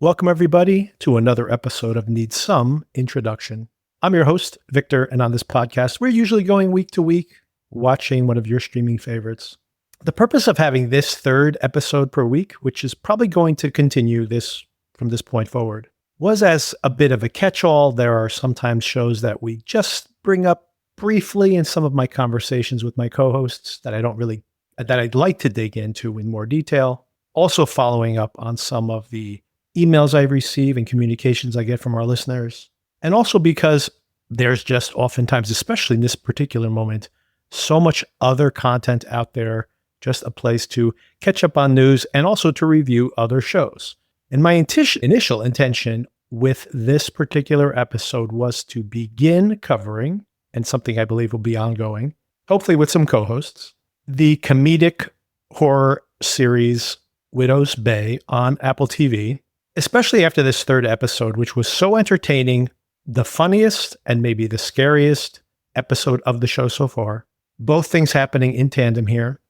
Welcome, everybody, to another episode of Need Some Introduction. I'm your host, Victor, and on this podcast, we're usually going week to week, watching one of your streaming favorites. The purpose of having this third episode per week, which is probably going to continue this from this point forward, was as a bit of a catch-all. There are sometimes shows that we just bring up briefly in some of my conversations with my co-hosts that I'd like to dig into in more detail. Also following up on some of the emails I receive and communications I get from our listeners. And also because there's just oftentimes, especially in this particular moment, so much other content out there, just a place to catch up on news and also to review other shows. And my initial intention with this particular episode was to begin covering, and something I believe will be ongoing, hopefully with some co-hosts, the comedic horror series Widow's Bay on Apple TV, especially after this third episode, which was so entertaining, the funniest and maybe the scariest episode of the show so far. Both things happening in tandem here.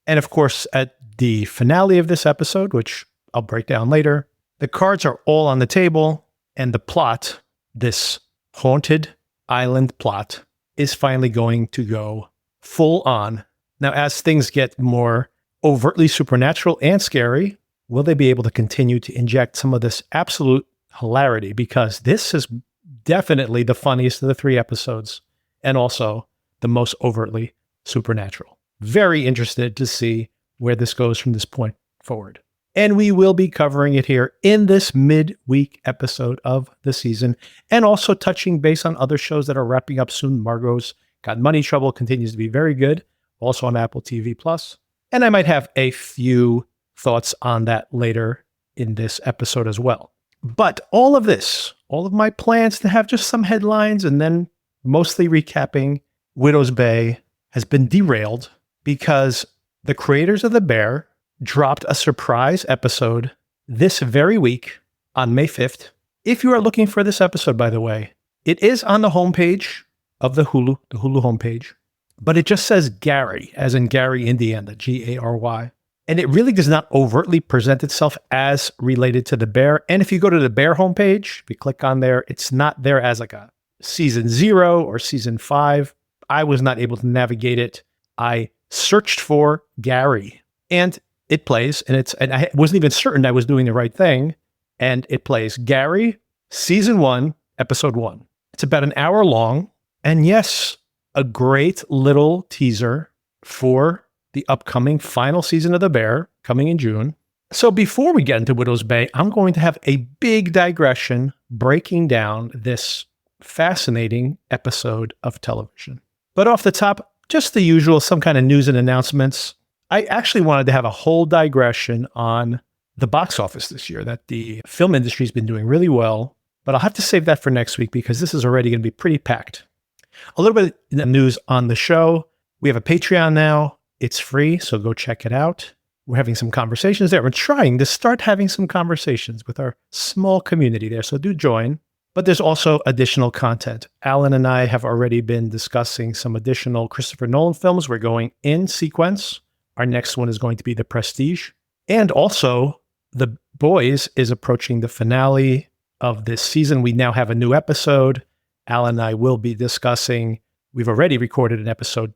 And of course, at the finale of this episode, which I'll break down later, the cards are all on the table, and the plot, this haunted island plot, is finally going to go full on. Now, as things get more overtly supernatural and scary, will they be able to continue to inject some of this absolute hilarity? Because this is definitely the funniest of the three episodes and also the most overtly supernatural. Very interested to see where this goes from this point forward. And we will be covering it here in this midweek episode of the season, and also touching base on other shows that are wrapping up soon. Margot's Got Money Trouble continues to be very good, also on Apple TV Plus. And I might have a few thoughts on that later in this episode as well. But all of this, all of my plans to have just some headlines and then mostly recapping Widow's Bay has been derailed because the creators of The Bear dropped a surprise episode this very week on May 5th. If you are looking for this episode, by the way, it is on the homepage of the Hulu homepage, but it just says Gary, as in Gary, Indiana, Gary. And it really does not overtly present itself as related to The Bear. And if you go to The Bear homepage, if you click on there, it's not there as like a season 0 or season 5. I was not able to navigate it. I searched for Gary and it plays, and I wasn't even certain I was doing the right thing. And it plays Gary, season 1, episode 1. It's about an hour long. And yes, a great little teaser for the upcoming final season of The Bear coming in June. So before we get into Widow's Bay, I'm going to have a big digression breaking down this fascinating episode of television. But off the top, just the usual, some kind of news and announcements. I actually wanted to have a whole digression on the box office this year, that the film industry has been doing really well, but I'll have to save that for next week because this is already going to be pretty packed. A little bit of news on the show. We have a Patreon now. It's free, so go check it out. We're having some conversations there. We're trying to start having some conversations with our small community there, so do join. But there's also additional content. Alan and I have already been discussing some additional Christopher Nolan films. We're going in sequence. Our next one is going to be The Prestige. And also, The Boys is approaching the finale of this season. We now have a new episode. Alan and I will be discussing, we've already recorded an episode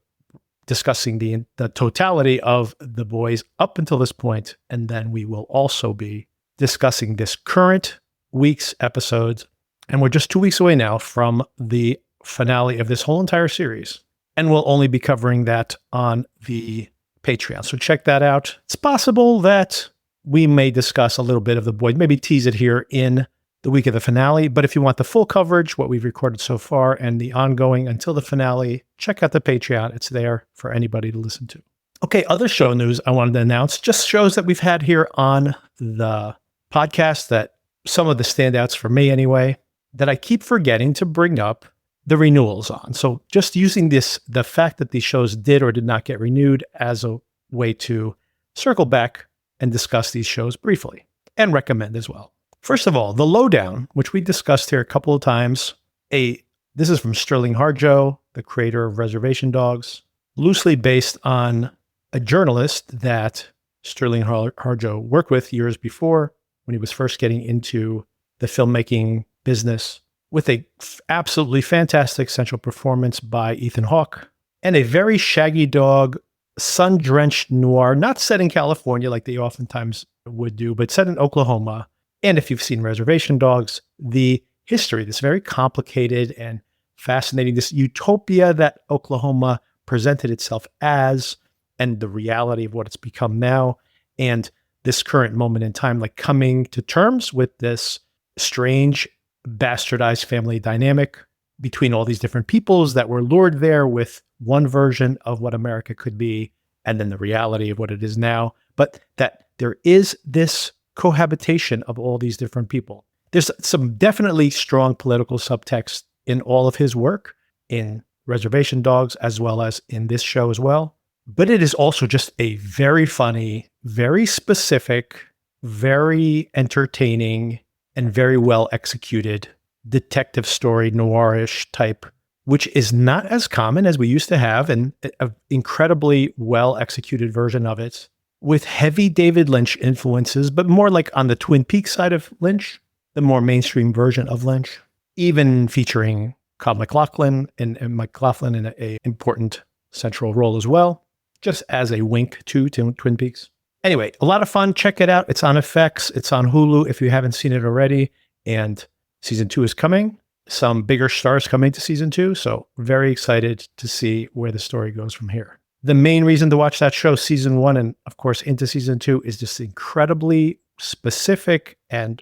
discussing the totality of The Boys up until this point, and then we will also be discussing this current week's episodes. And we're just 2 weeks away now from the finale of this whole entire series, and we'll only be covering that on the Patreon. So check that out. It's possible that we may discuss a little bit of The Boys, maybe tease it here in the week of the finale. But if you want the full coverage, what we've recorded so far and the ongoing until the finale, check out the Patreon. It's there for anybody to listen to. Okay, other show news I wanted to announce, just shows that we've had here on the podcast, that some of the standouts for me anyway, that I keep forgetting to bring up the renewals on. So just using the fact that these shows did or did not get renewed as a way to circle back and discuss these shows briefly and recommend as well. First of all, The Lowdown, which we discussed here a couple of times. This is from Sterling Harjo, the creator of Reservation Dogs, loosely based on a journalist that Sterling Harjo worked with years before when he was first getting into the filmmaking business, with a absolutely fantastic central performance by Ethan Hawke and a very shaggy dog, sun-drenched noir, not set in California like they oftentimes would do, but set in Oklahoma. And if you've seen Reservation Dogs, the history, this very complicated and fascinating, this utopia that Oklahoma presented itself as, and the reality of what it's become now, and this current moment in time, like coming to terms with this strange, bastardized family dynamic between all these different peoples that were lured there with one version of what America could be, and then the reality of what it is now. But that there is this cohabitation of all these different people. There's some definitely strong political subtext in all of his work, in Reservation Dogs, as well as in this show as well. But it is also just a very funny, very specific, very entertaining, and very well executed detective story, noirish type, which is not as common as we used to have, and an incredibly well executed version of it with heavy David Lynch influences, but more like on the Twin Peaks side of Lynch, the more mainstream version of Lynch, even featuring Kyle MacLachlan and MacLachlan in an important central role as well, just as a wink to Twin Peaks. Anyway, a lot of fun. Check it out. It's on FX. It's on Hulu if you haven't seen it already. And season 2 is coming. Some bigger stars coming to season 2. So very excited to see where the story goes from here. The main reason to watch that show, season 1, and of course into season 2, is just incredibly specific and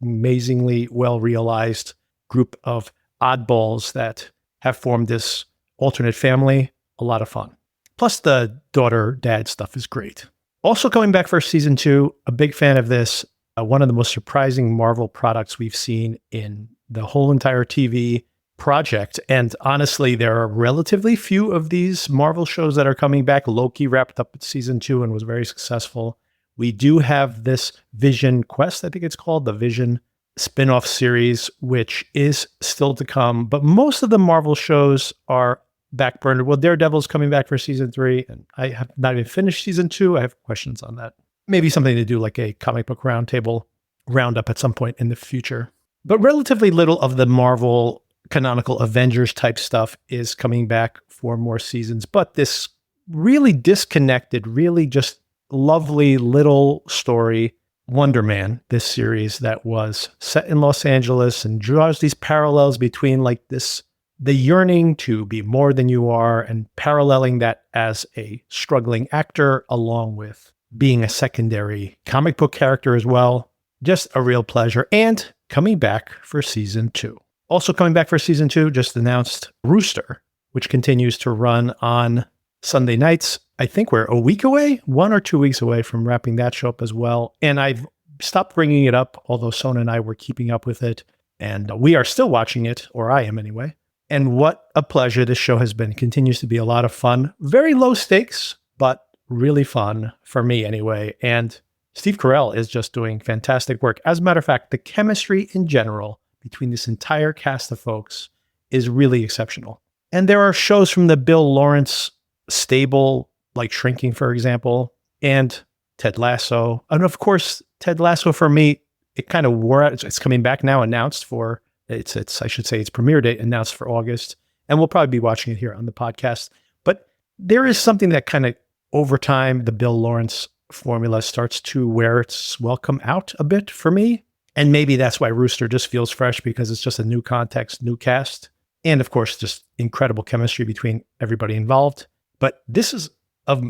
amazingly well realized group of oddballs that have formed this alternate family. A lot of fun. Plus the daughter-dad stuff is great. Also coming back for season 2, a big fan of this, one of the most surprising Marvel products we've seen in the whole entire TV project. And honestly, there are relatively few of these Marvel shows that are coming back. Loki wrapped up season 2 and was very successful. We do have this Vision Quest, I think it's called, the Vision spin-off series, which is still to come. But most of the Marvel shows are backburnered. Well, Daredevil's coming back for season 3, and I have not even finished season 2. I have questions on that. Maybe something to do like a comic book roundtable roundup at some point in the future. But relatively little of the Marvel canonical Avengers type stuff is coming back for more seasons. But this really disconnected, really just lovely little story, Wonder Man, this series that was set in Los Angeles and draws these parallels between like this, the yearning to be more than you are, and paralleling that as a struggling actor along with being a secondary comic book character as well. Just a real pleasure. And coming back for season 2. Also coming back for season 2, just announced Rooster, which continues to run on Sunday nights. I think we're a week away, 1 or 2 weeks away from wrapping that show up as well. And I've stopped bringing it up, although Sona and I were keeping up with it. And we are still watching it, or I am anyway. And what a pleasure this show has been. Continues to be a lot of fun. Very low stakes, but really fun for me anyway. And Steve Carell is just doing fantastic work. As a matter of fact, the chemistry in general between this entire cast of folks is really exceptional. And there are shows from the Bill Lawrence stable, like Shrinking, for example, and Ted Lasso. And of course, Ted Lasso for me, it kind of wore out. It's coming back now, announced for its premiere date announced for August. And we'll probably be watching it here on the podcast. But there is something that kind of over time, the Bill Lawrence formula starts to wear its welcome out a bit for me. And maybe that's why Rooster just feels fresh, because it's just a new context, new cast. And of course, just incredible chemistry between everybody involved. But this is,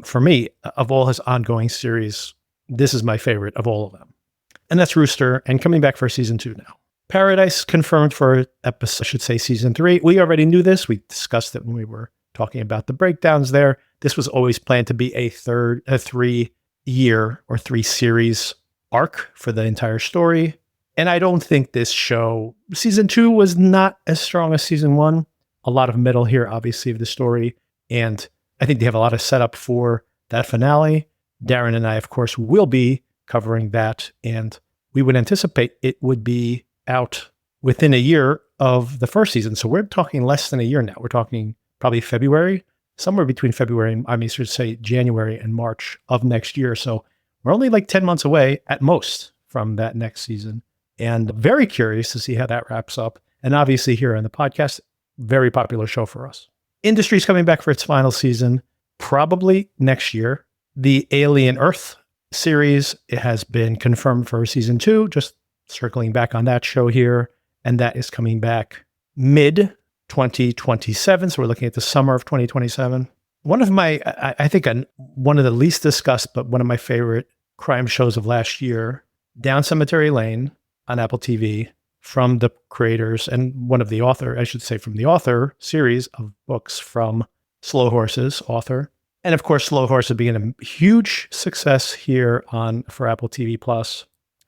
for me, of all his ongoing series, this is my favorite of all of them. And that's Rooster, and coming back for season 2 now. Paradise confirmed for season 3. We already knew this. We discussed it when we were talking about the breakdowns there. This was always planned to be a 3-year or 3-series arc for the entire story. And I don't think this show, season 2 was not as strong as season 1. A lot of middle here, obviously, of the story. And I think they have a lot of setup for that finale. Darren and I, of course, will be covering that. And we would anticipate it would be out within a year of the first season. So we're talking less than a year now. We're talking probably February, somewhere between February and, January and March of next year. So we're only like 10 months away at most from that next season. And very curious to see how that wraps up. And obviously here on the podcast, very popular show for us. Industry's coming back for its final season, probably next year. The Alien Earth series, it has been confirmed for season 2, just circling back on that show here. And that is coming back mid 2027. So we're looking at the summer of 2027. One of my, I think one of the least discussed, but one of my favorite crime shows of last year, Down Cemetery Lane on Apple TV, from the creators and one of the author, I should say from the author series of books from Slow Horses author. And of course, Slow Horses being a huge success here for Apple TV Plus.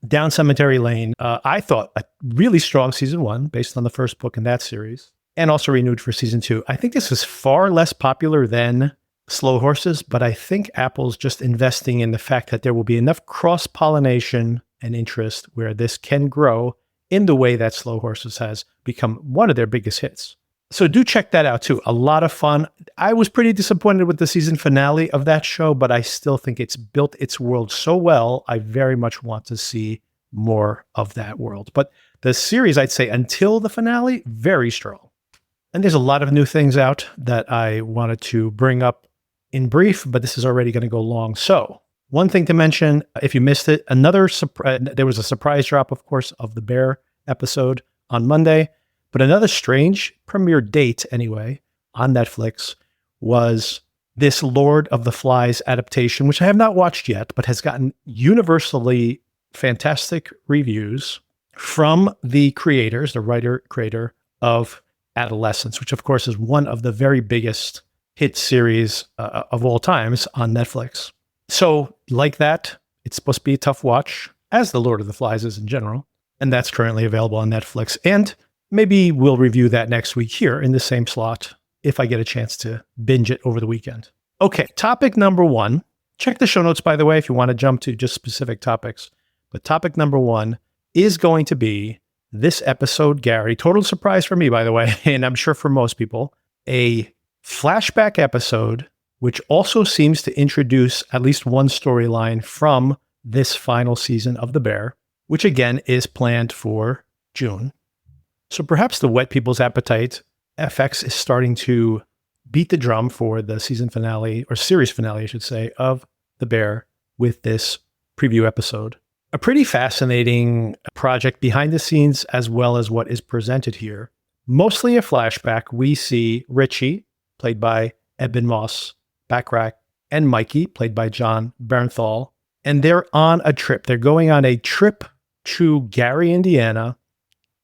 Down Cemetery Lane, I thought a really strong season 1 based on the first book in that series, and also renewed for season 2. I think this is far less popular than Slow Horses, but I think Apple's just investing in the fact that there will be enough cross-pollination and interest where this can grow in the way that Slow Horses has become one of their biggest hits. So do check that out too. A lot of fun. I was pretty disappointed with the season finale of that show, but I still think it's built its world so well. I very much want to see more of that world. But the series, I'd say until the finale, very strong. And there's a lot of new things out that I wanted to bring up in brief, but this is already going to go long. So one thing to mention, if you missed it, there was a surprise drop, of course, of the Bear episode on Monday. But another strange premiere date, anyway, on Netflix was this Lord of the Flies adaptation, which I have not watched yet, but has gotten universally fantastic reviews from the creators, the writer-creator of Adolescence, which, of course, is one of the very biggest hit series of all times on Netflix. So, like that, it's supposed to be a tough watch, as the Lord of the Flies is in general, and that's currently available on Netflix. And maybe we'll review that next week here in the same slot if I get a chance to binge it over the weekend. Okay, topic number 1. Check the show notes, by the way, if you want to jump to just specific topics. But topic number 1 is going to be this episode, Gary. Total surprise for me, by the way, and I'm sure for most people, a flashback episode, which also seems to introduce at least one storyline from this final season of The Bear, which again is planned for June. So perhaps the whet people's appetite, FX is starting to beat the drum for the season finale, or series finale, I should say, of The Bear with this preview episode. A pretty fascinating project behind the scenes as well as what is presented here. Mostly a flashback, we see Richie, played by Eben Moss-Bachrach, and Mikey, played by Jon Bernthal, and they're on a trip. They're going on a trip to Gary, Indiana,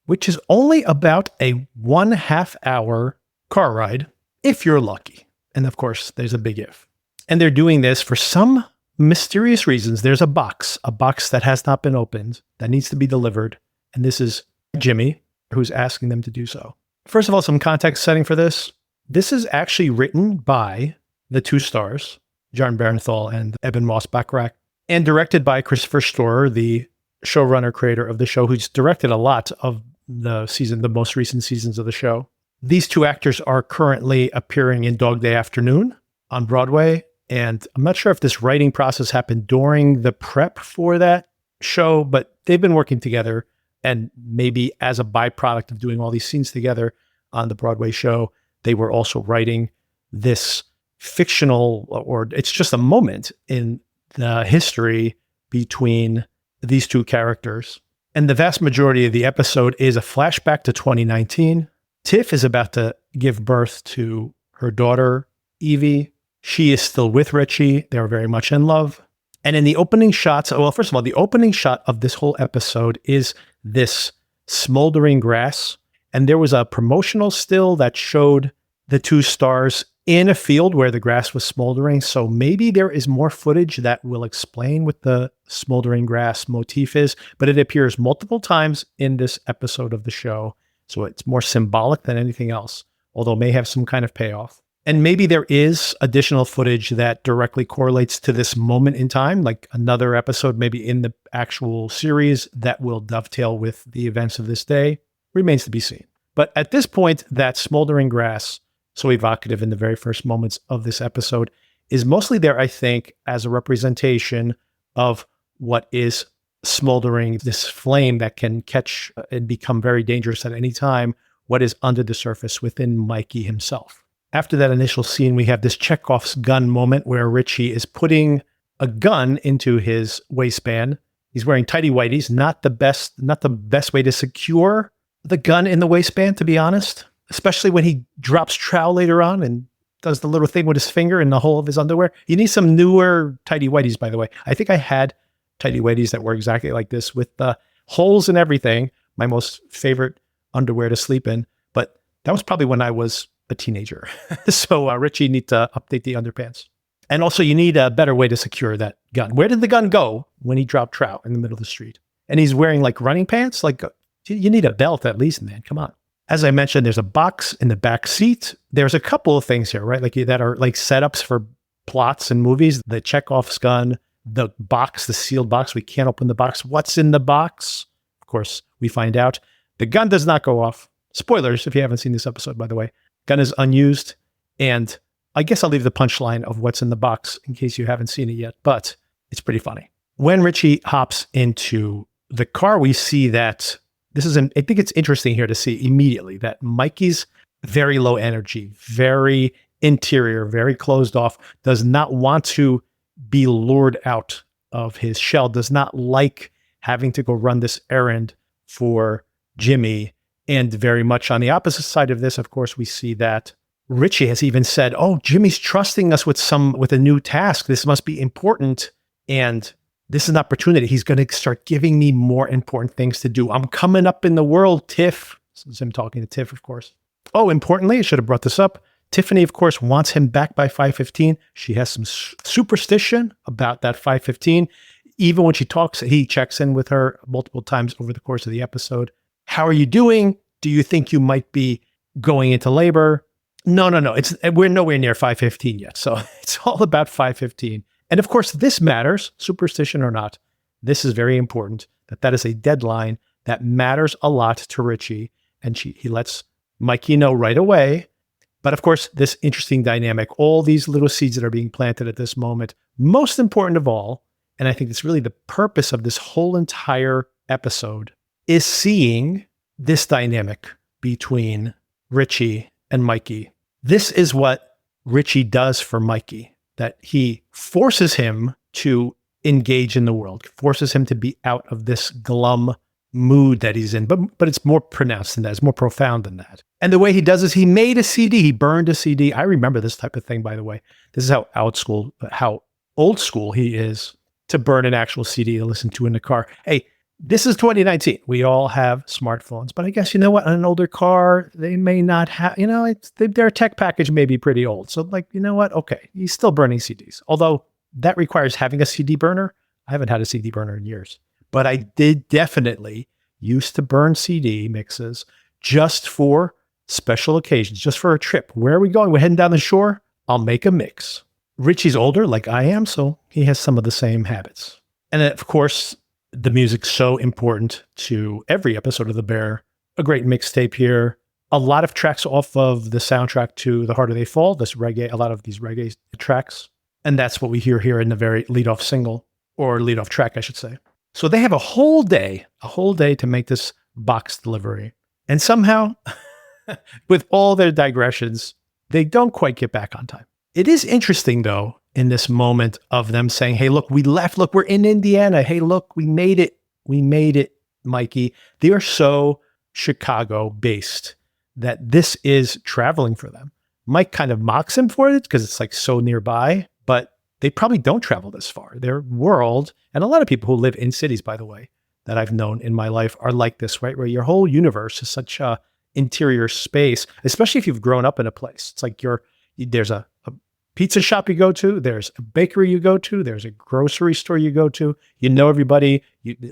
which is only about a 1.5 hour car ride, if you're lucky. And of course, there's a big if. And they're doing this for some mysterious reasons. There's a box that has not been opened that needs to be delivered. And this is Jimmy, who's asking them to do so. First of all, some context setting for this. This is actually written by the two stars, Jon Bernthal and Eben Moss-Bachrach, and directed by Christopher Storer, the showrunner creator of the show, who's directed a lot of the most recent seasons of the show. These two actors are currently appearing in Dog Day Afternoon on Broadway. And I'm not sure if this writing process happened during the prep for that show, but they've been working together. And maybe as a byproduct of doing all these scenes together on the Broadway show, they were also writing this fictional, or it's just a moment in the history between these two characters. And the vast majority of the episode is a flashback to 2019. Tiff is about to give birth to her daughter, Evie. She is still with Richie. They're very much in love. And in the opening shots, well, first of all, the opening shot of this whole episode is this smoldering grass. And there was a promotional still that showed the two stars in a field where the grass was smoldering. So maybe there is more footage that will explain what the smoldering grass motif is, but it appears multiple times in this episode of the show. So it's more symbolic than anything else, although it may have some kind of payoff. And maybe there is additional footage that directly correlates to this moment in time, like another episode, maybe in the actual series that will dovetail with the events of this day. Remains to be seen. But at this point, that smoldering grass, so evocative in the very first moments of this episode, is mostly there, I think, as a representation of what is smoldering, this flame that can catch and become very dangerous at any time, what is under the surface within Mikey himself. After that initial scene, we have this Chekhov's gun moment where Richie is putting a gun into his waistband. He's wearing tighty whities, not the best way to secure the gun in the waistband, to be honest, especially when he drops trowel later on and does the little thing with his finger in the hole of his underwear. You need some newer tighty whities, by the way. I think I had tighty whities that were exactly like this with the holes and everything. My most favorite underwear to sleep in. But that was probably when I was a teenager. So Richie needs to update the underpants. And also you need a better way to secure that gun. Where did the gun go when he dropped trout in the middle of the street? And he's wearing like running pants? Like you need a belt at least, man. Come on. As I mentioned, there's a box in the back seat. There's a couple of things here, right? Like that are like setups for plots and movies. The Chekhov's gun, the box, the sealed box. We can't open the box. What's in the box? Of course, we find out the gun does not go off. Spoilers if you haven't seen this episode, by the way. Gun is unused. And I guess I'll leave the punchline of what's in the box in case you haven't seen it yet, but it's pretty funny. When Richie hops into the car, we see that I think it's interesting here to see immediately that Mikey's very low energy, very interior, very closed off, does not want to be lured out of his shell, does not like having to go run this errand for Jimmy. And very much on the opposite side of this, of course, we see that Richie has even said, oh, Jimmy's trusting us with a new task. This must be important. And this is an opportunity. He's going to start giving me more important things to do. I'm coming up in the world, Tiff. This is him talking to Tiff, of course. Oh, importantly, I should have brought this up. Tiffany, of course, wants him back by 5:15. She has some superstition about that 5:15. Even when she talks, he checks in with her multiple times over the course of the episode. How are you doing? Do you think you might be going into labor? No. We're nowhere near 5:15 yet. So it's all about 5:15. And of course, this matters, superstition or not. This is very important, that is a deadline that matters a lot to Richie. And he lets Mikey know right away. But of course, this interesting dynamic, all these little seeds that are being planted at this moment, most important of all, and I think it's really the purpose of this whole entire episode, is seeing this dynamic between Richie and Mikey. This is what Richie does for Mikey, that he forces him to engage in the world, forces him to be out of this glum mood that he's in. But it's more pronounced than that. It's more profound than that. And the way he does is he made a CD. He burned a CD. I remember this type of thing, by the way. This is how old school he is to burn an actual CD to listen to in the car. Hey, this is 2019. We all have smartphones, but I guess, you know what? On an older car, they may not have, their tech package may be pretty old. So like, you know what? Okay. He's still burning CDs. Although that requires having a CD burner. I haven't had a CD burner in years, but I did definitely used to burn CD mixes just for special occasions, just for a trip. Where are we going? We're heading down the shore. I'll make a mix. Richie's older like I am, so he has some of the same habits. And then, of course, the music's so important to every episode of The Bear. A great mixtape here. A lot of tracks off of the soundtrack to The Harder They Fall, a lot of these reggae tracks. And that's what we hear here in the very lead-off single, or lead-off track, I should say. So they have a whole day to make this box delivery. And somehow, with all their digressions, they don't quite get back on time. It is interesting, though, in this moment of them saying, hey, look, we left. Look, we're in Indiana. Hey, look, we made it. We made it, Mikey. They are so Chicago-based that this is traveling for them. Mike kind of mocks him for it because it's like so nearby, but they probably don't travel this far. Their world, and a lot of people who live in cities, by the way, that I've known in my life are like this, right? Where your whole universe is such a interior space, especially if you've grown up in a place. It's like there's a pizza shop you go to, there's a bakery you go to, there's a grocery store you go to, you know everybody,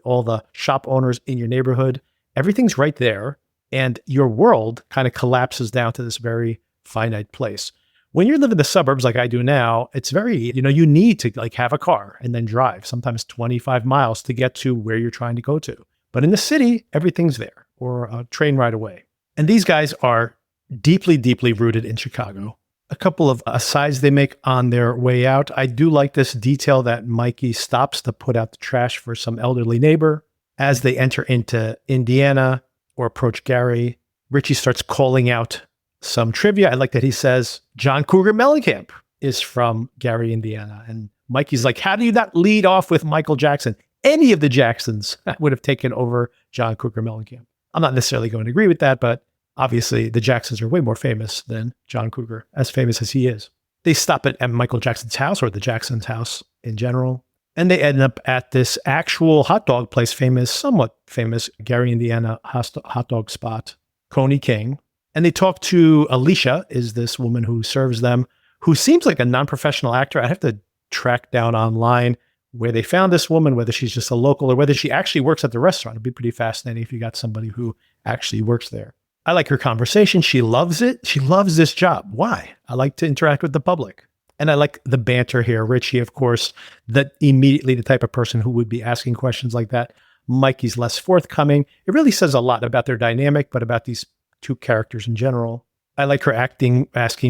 all the shop owners in your neighborhood, everything's right there. And your world kind of collapses down to this very finite place. When you live in the suburbs like I do now, it's very, you need to like have a car and then drive sometimes 25 miles to get to where you're trying to go to. But in the city, everything's there, or a train ride away. And these guys are deeply, deeply rooted in Chicago. a couple of asides they make on their way out. I do like this detail that Mikey stops to put out the trash for some elderly neighbor. As they enter into Indiana or approach Gary, Richie starts calling out some trivia. I like that he says, John Cougar Mellencamp is from Gary, Indiana. And Mikey's like, how do you not lead off with Michael Jackson? Any of the Jacksons would have taken over John Cougar Mellencamp. I'm not necessarily going to agree with that, but obviously the Jacksons are way more famous than John Cougar, as famous as he is. They stop at Michael Jackson's house, or the Jackson's house in general, and they end up at this actual hot dog place, somewhat famous, Gary, Indiana hot dog spot, Koney King. And they talk to Alicia, is this woman who serves them, who seems like a non-professional actor. I'd have to track down online where they found this woman, whether she's just a local or whether she actually works at the restaurant. It'd be pretty fascinating if you got somebody who actually works there. I like her conversation. She loves it. She loves this job. Why? I like to interact with the public. And I like the banter here. Richie, of course, that immediately the type of person who would be asking questions like that. Mikey's less forthcoming. It really says a lot about their dynamic, but about these two characters in general. I like her asking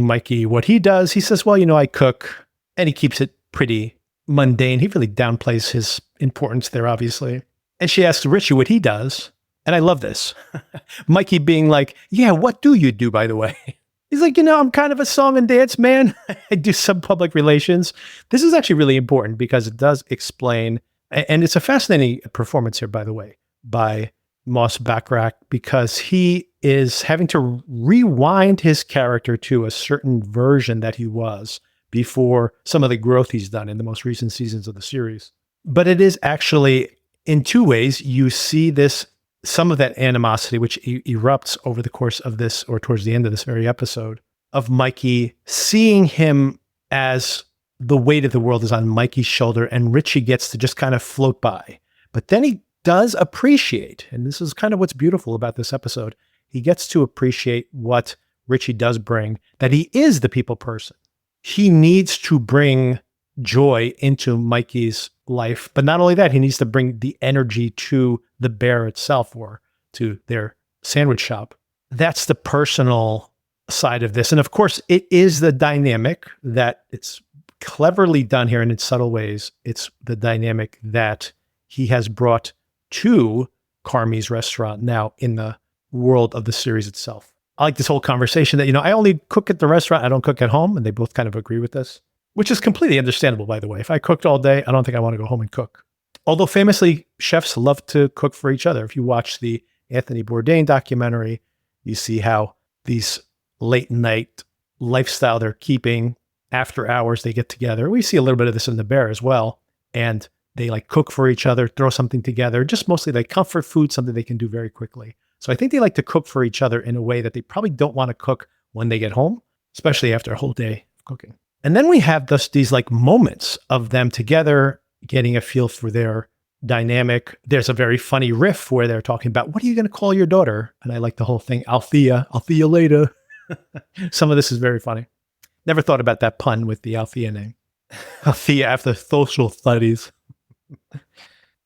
Mikey what he does. He says, well, I cook, and he keeps it pretty mundane. He really downplays his importance there, obviously. And she asks Richie what he does. And I love this. Mikey being like, yeah, what do you do, by the way? He's like, I'm kind of a song and dance man. I do some public relations. This is actually really important because it does explain, and it's a fascinating performance here, by the way, by Moss Backrack, because he is having to rewind his character to a certain version that he was before some of the growth he's done in the most recent seasons of the series. But it is actually, in two ways, you see some of that animosity, which erupts over the course of this, or towards the end of this very episode, of Mikey seeing him as the weight of the world is on Mikey's shoulder, and Richie gets to just kind of float by. But then he does appreciate, and this is kind of what's beautiful about this episode, he gets to appreciate what Richie does bring, that he is the people person. He needs to bring joy into Mikey's life, but not only that, he needs to bring the energy to the bear itself, or to their sandwich shop. That's the personal side of this. And of course, it is the dynamic that it's cleverly done here, and in subtle ways, it's the dynamic that he has brought to Carmi's restaurant now in the world of the series itself. I like this whole conversation that, I only cook at the restaurant, I don't cook at home, and they both kind of agree with this, which is completely understandable, by the way. If I cooked all day, I don't think I want to go home and cook. Although famously, chefs love to cook for each other. If you watch the Anthony Bourdain documentary, you see how these late night lifestyle they're keeping, after hours they get together. We see a little bit of this in The Bear as well. And they cook for each other, throw something together, just mostly comfort food, something they can do very quickly. So I think they like to cook for each other in a way that they probably don't want to cook when they get home, especially after a whole day of cooking. And then we have these moments of them together, getting a feel for their dynamic. There's a very funny riff where they're talking about, what are you going to call your daughter? And I like the whole thing, Althea, I'll see you later. Some of this is very funny. Never thought about that pun with the Althea name. Althea after social studies.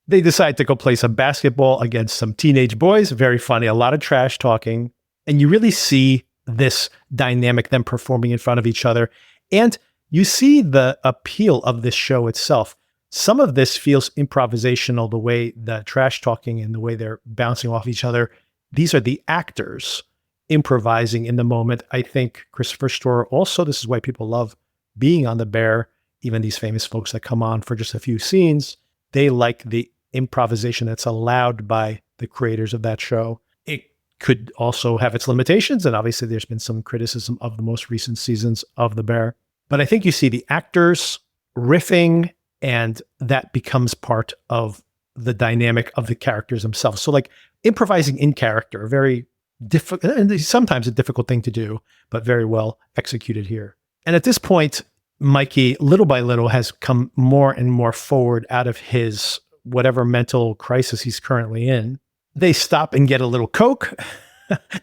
They decide to go play some basketball against some teenage boys. Very funny. A lot of trash talking. And you really see this dynamic, them performing in front of each other. And you see the appeal of this show itself. Some of this feels improvisational, the way the trash talking and the way they're bouncing off each other. These are the actors improvising in the moment. I think Christopher Storer also, this is why people love being on The Bear, even these famous folks that come on for just a few scenes, they like the improvisation that's allowed by the creators of that show. It could also have its limitations, and obviously there's been some criticism of the most recent seasons of The Bear. But I think you see the actors riffing, and that becomes part of the dynamic of the characters themselves. So improvising in character, very difficult, and sometimes a difficult thing to do, but very well executed here. And at this point, Mikey, little by little, has come more and more forward out of his whatever mental crisis he's currently in. They stop and get a little Coke.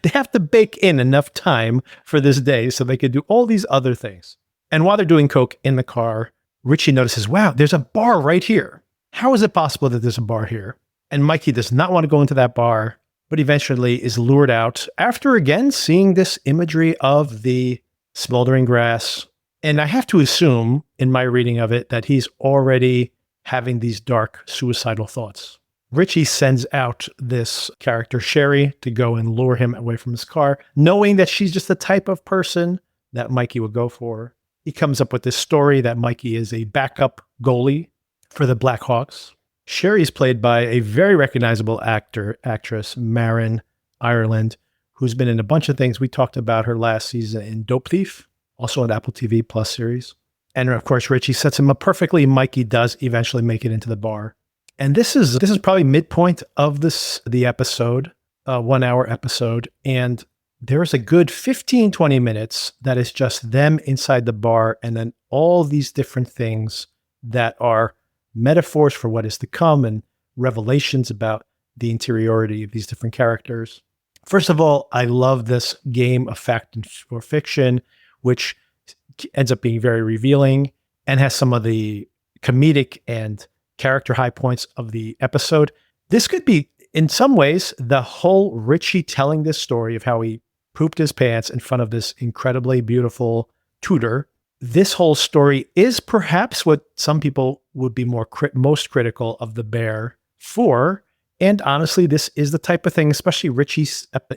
They have to bake in enough time for this day so they could do all these other things. And while they're doing Coke in the car, Richie notices, wow, there's a bar right here. How is it possible that there's a bar here? And Mikey does not want to go into that bar, but eventually is lured out after again seeing this imagery of the smoldering grass. And I have to assume in my reading of it that he's already having these dark suicidal thoughts. Richie sends out this character, Sherry, to go and lure him away from his car, knowing that she's just the type of person that Mikey would go for. He comes up with this story that Mikey is a backup goalie for the Blackhawks. Sherry's played by a very recognizable actress, Marin Ireland, who's been in a bunch of things. We talked about her last season in Dope Thief, also an Apple TV Plus series. And of course, Richie sets him up perfectly. Mikey does eventually make it into the bar. And this is probably midpoint of the episode, 1 hour episode. And there's a good 15, 20 minutes that is just them inside the bar. And then all these different things that are metaphors for what is to come and revelations about the interiority of these different characters. First of all, I love this game of fact or fiction, which ends up being very revealing and has some of the comedic and character high points of the episode. This could be, in some ways, the whole Richie telling this story of how he pooped his pants in front of this incredibly beautiful tutor. This whole story is perhaps what some people would be most critical of the bear for. And honestly, this is the type of thing, especially Richie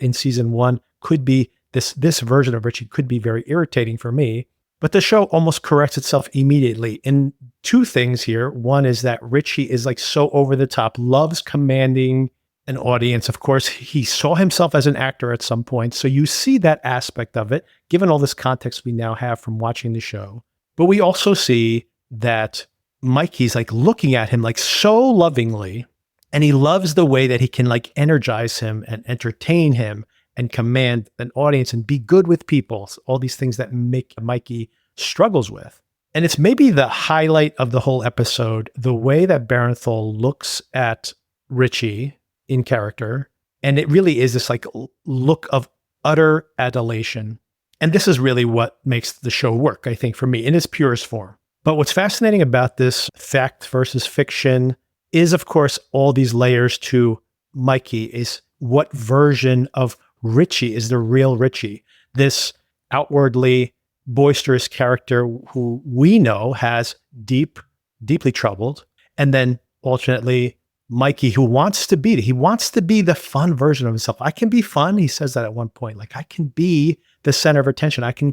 in season 1, could be this version of Richie could be very irritating for me. But the show almost corrects itself immediately in 2 things here. One is that Richie is like so over the top, loves commanding an audience. Of course, he saw himself as an actor at some point. So you see that aspect of it, given all this context we now have from watching the show. But we also see that Mikey's like looking at him like so lovingly, and he loves the way that he can like energize him and entertain him and command an audience and be good with people. All these things that Mikey struggles with. And it's maybe the highlight of the whole episode, the way that Barenthal looks at Richie in character. And it really is this like look of utter adulation. And this is really what makes the show work, I think, for me in its purest form. But what's fascinating about this fact versus fiction is, of course, all these layers to Mikey is what version of Richie is the real Richie, this outwardly boisterous character who we know has deeply troubled. And then alternately, Mikey, who wants to be the fun version of himself. I can be fun. He says that at one point, like I can be the center of attention. I can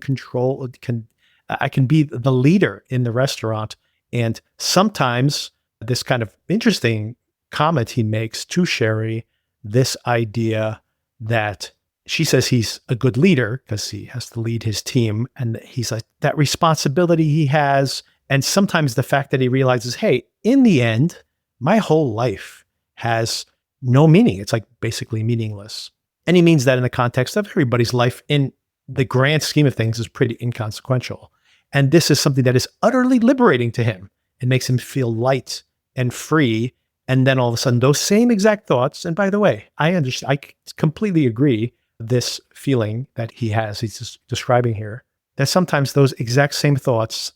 I can be the leader in the restaurant. And sometimes this kind of interesting comment he makes to Sherry, this idea that she says he's a good leader because he has to lead his team. And he's like that responsibility he has. And sometimes the fact that he realizes, hey, in the end, my whole life has no meaning. It's like basically meaningless. And he means that in the context of everybody's life in the grand scheme of things is pretty inconsequential. And this is something that is utterly liberating to him. It makes him feel light and free. And then all of a sudden, those same exact thoughts. And by the way, I understand, I completely agree. This feeling that he has, he's just describing here, that sometimes those exact same thoughts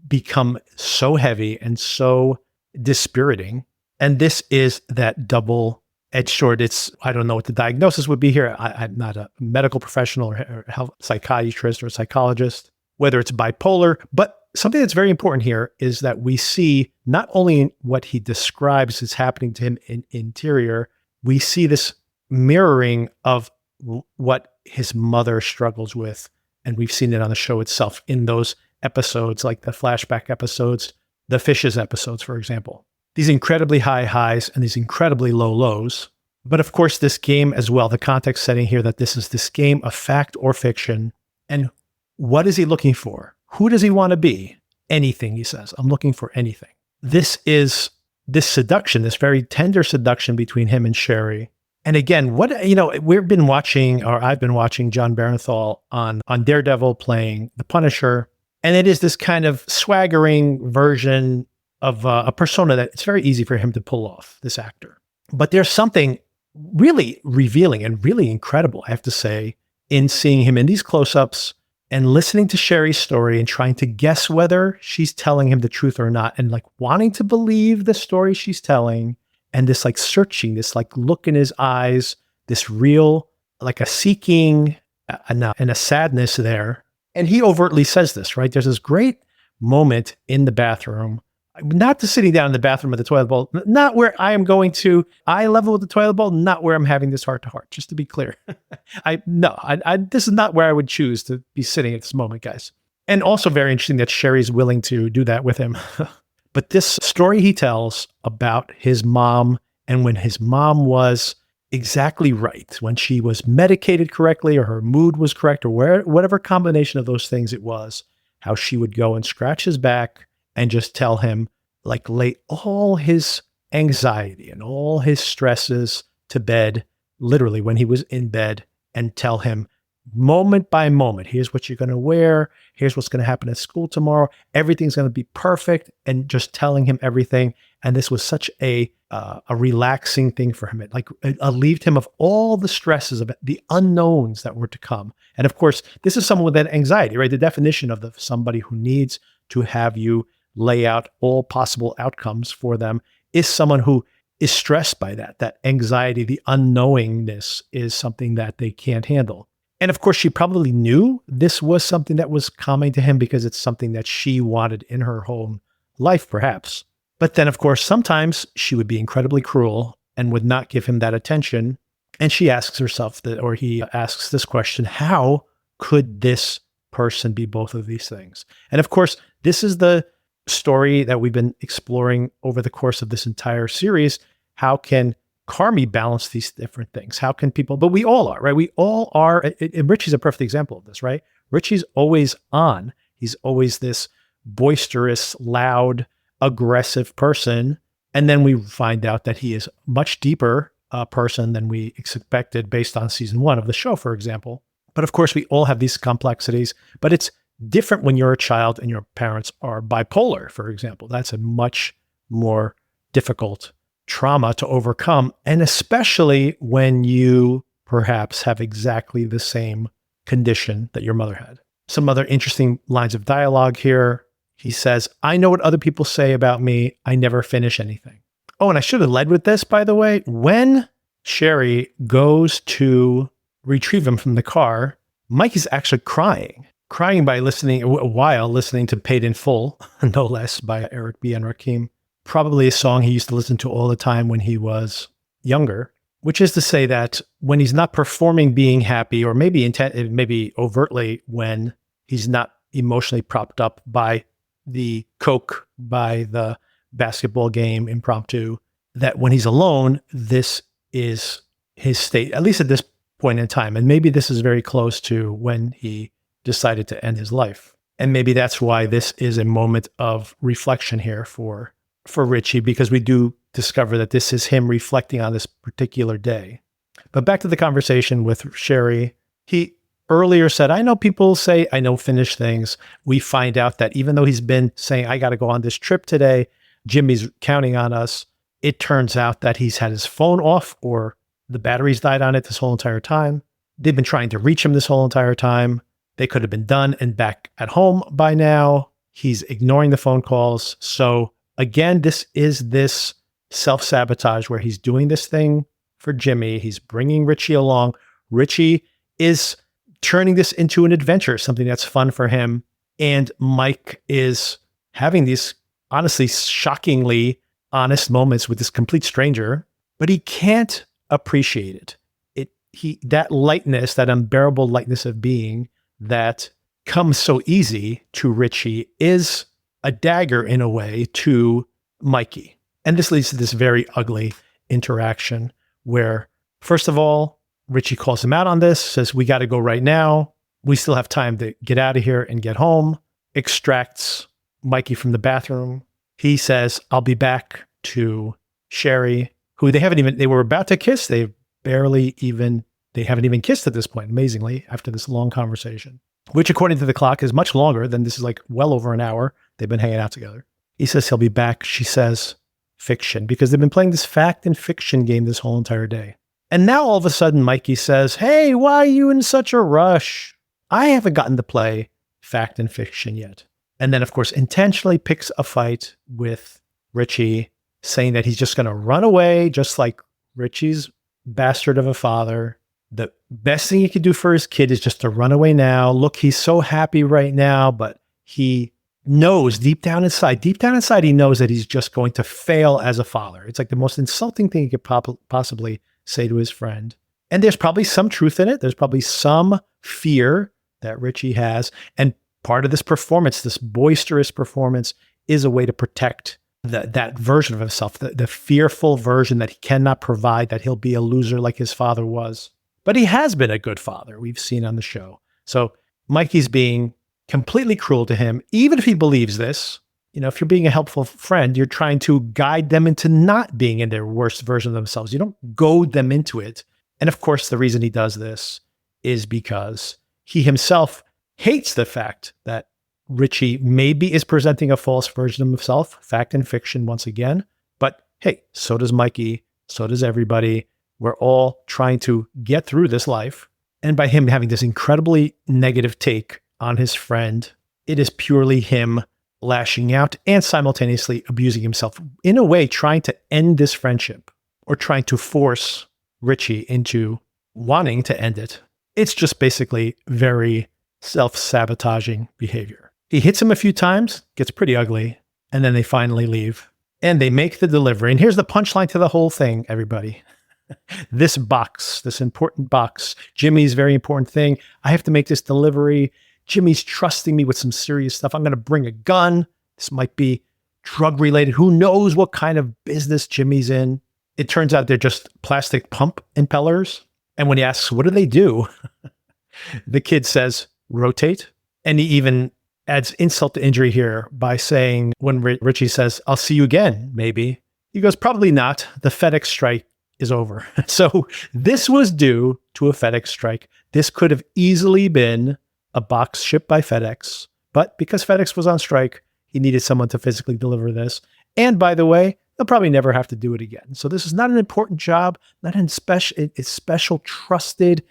become so heavy and so dispiriting. And this is that double-edged sword. I don't know what the diagnosis would be here. I'm not a medical professional or health psychiatrist or psychologist, whether it's bipolar, but something that's very important here is that we see not only what he describes is happening to him in interior, we see this mirroring of what his mother struggles with. And we've seen it on the show itself in those episodes, like the flashback episodes, the fishes episodes, for example. These incredibly high highs and these incredibly low lows. But of course, this game as well, the context setting here that this is this game of fact or fiction. And what is he looking for? Who does he want to be? Anything, he says. I'm looking for anything. This is this seduction, this very tender seduction between him and Sherry. And again, I've been watching John Barenthal on Daredevil playing the Punisher. And it is this kind of swaggering version of a persona that it's very easy for him to pull off, this actor. But there's something really revealing and really incredible, I have to say, in seeing him in these close-ups and listening to Sherry's story and trying to guess whether she's telling him the truth or not, and like wanting to believe the story she's telling, and this like searching, this like look in his eyes, this real, like a seeking and a sadness there. And he overtly says this, right? There's this great moment in the bathroom, not the sitting down in the bathroom with the toilet bowl, not where I am going to eye level with the toilet bowl, not where I'm having this heart to heart, just to be clear. This is not where I would choose to be sitting at this moment, guys. And also very interesting that Sherry's willing to do that with him. But this story he tells about his mom and when his mom was exactly right, when she was medicated correctly or her mood was correct or whatever combination of those things it was, how she would go and scratch his back and just tell him, like, lay all his anxiety and all his stresses to bed, literally when he was in bed, and tell him moment by moment, here's what you're going to wear, here's what's going to happen at school tomorrow, everything's going to be perfect, and just telling him everything. And this was such a relaxing thing for him. It relieved him of all the stresses of the unknowns that were to come. And of course, this is someone with that anxiety, right? The definition of somebody who needs to have you lay out all possible outcomes for them is someone who is stressed by that anxiety. The unknowingness is something that they can't handle. And of course, she probably knew this was something that was coming to him because it's something that she wanted in her own life, perhaps. But then, of course, sometimes she would be incredibly cruel and would not give him that attention. And she asks herself or he asks this question, how could this person be both of these things? And of course, this is the story that we've been exploring over the course of this entire series. How can Carmy balance these different things? How can people, but we all are, right? We all are. And Richie's a perfect example of this, right? Richie's always on. He's always this boisterous, loud, aggressive person. And then we find out that he is much deeper person than we expected based on season 1 of the show, for example. But of course, we all have these complexities, but it's different when you're a child and your parents are bipolar, for example. That's a much more difficult trauma to overcome. And especially when you perhaps have exactly the same condition that your mother had. Some other interesting lines of dialogue here. He says, I know what other people say about me. I never finish anything. Oh, and I should have led with this, by the way. When Sherry goes to retrieve him from the car, Mikey's actually crying by while listening to Paid in Full, no less, by Eric B. and Rakim. Probably a song he used to listen to all the time when he was younger, which is to say that when he's not performing being happy, or maybe overtly when he's not emotionally propped up by the Coke, by the basketball game impromptu, that when he's alone, this is his state, at least at this point in time. And maybe this is very close to when he decided to end his life. And maybe that's why this is a moment of reflection here for Richie, because we do discover that this is him reflecting on this particular day. But back to the conversation with Sherry. He earlier said, I know people say I don't finish things. We find out that even though he's been saying, I got to go on this trip today, Jimmy's counting on us. It turns out that he's had his phone off or the batteries died on it this whole entire time. They've been trying to reach him this whole entire time. They could have been done and back at home by now. He's ignoring the phone calls. So again, this is this self-sabotage where he's doing this thing for Jimmy. He's bringing Richie along. Richie is turning this into an adventure, something that's fun for him. And Mike is having these honestly shockingly honest moments with this complete stranger, but he can't appreciate it. That lightness, that unbearable lightness of being that comes so easy to Richie is a dagger in a way to Mikey. And this leads to this very ugly interaction where, first of all, Richie calls him out on this, says, we got to go right now. We still have time to get out of here and get home. Extracts Mikey from the bathroom. He says, I'll be back to Sherry, who they were about to kiss. They haven't even kissed at this point, amazingly, after this long conversation, which according to the clock is much longer than this is, like well over an hour. They've been hanging out together. He says he'll be back. She says fiction, because they've been playing this fact and fiction game this whole entire day. And now all of a sudden, Mikey says, hey, why are you in such a rush? I haven't gotten to play fact and fiction yet. And then, of course, intentionally picks a fight with Richie, saying that he's just going to run away, just like Richie's bastard of a father. the best thing he could do for his kid is just to run away now. Look, he's so happy right now, but he knows deep down inside, he knows that he's just going to fail as a father. It's like the most insulting thing he could possibly say to his friend. And there's probably some truth in it. There's probably some fear that Richie has. And part of this performance, this boisterous performance, is a way to protect that version of himself, the fearful version that he cannot provide, that he'll be a loser like his father was. But he has been a good father, we've seen on the show. So Mikey's being completely cruel to him, even if he believes this. If you're being a helpful friend, you're trying to guide them into not being in their worst version of themselves. You don't goad them into it. And of course, the reason he does this is because he himself hates the fact that Richie maybe is presenting a false version of himself, fact and fiction once again. But hey, so does Mikey, so does everybody. We're all trying to get through this life. And by him having this incredibly negative take on his friend, it is purely him lashing out and simultaneously abusing himself, in a way trying to end this friendship or trying to force Richie into wanting to end it. It's just basically very self-sabotaging behavior. He hits him a few times, gets pretty ugly, and then they finally leave. And they make the delivery. And here's the punchline to the whole thing, everybody. This box, this important box, Jimmy's very important thing. I have to make this delivery. Jimmy's trusting me with some serious stuff. I'm going to bring a gun. This might be drug related. Who knows what kind of business Jimmy's in? It turns out they're just plastic pump impellers. And when he asks, what do they do? The kid says, rotate. And he even adds insult to injury here by saying, when Richie says, I'll see you again, maybe, he goes, probably not. The FedEx strike is over. So this was due to a FedEx strike. This could have easily been a box shipped by FedEx, but because FedEx was on strike, he needed someone to physically deliver this. And by the way, they'll probably never have to do it again. So this is not an important job, not a special trusted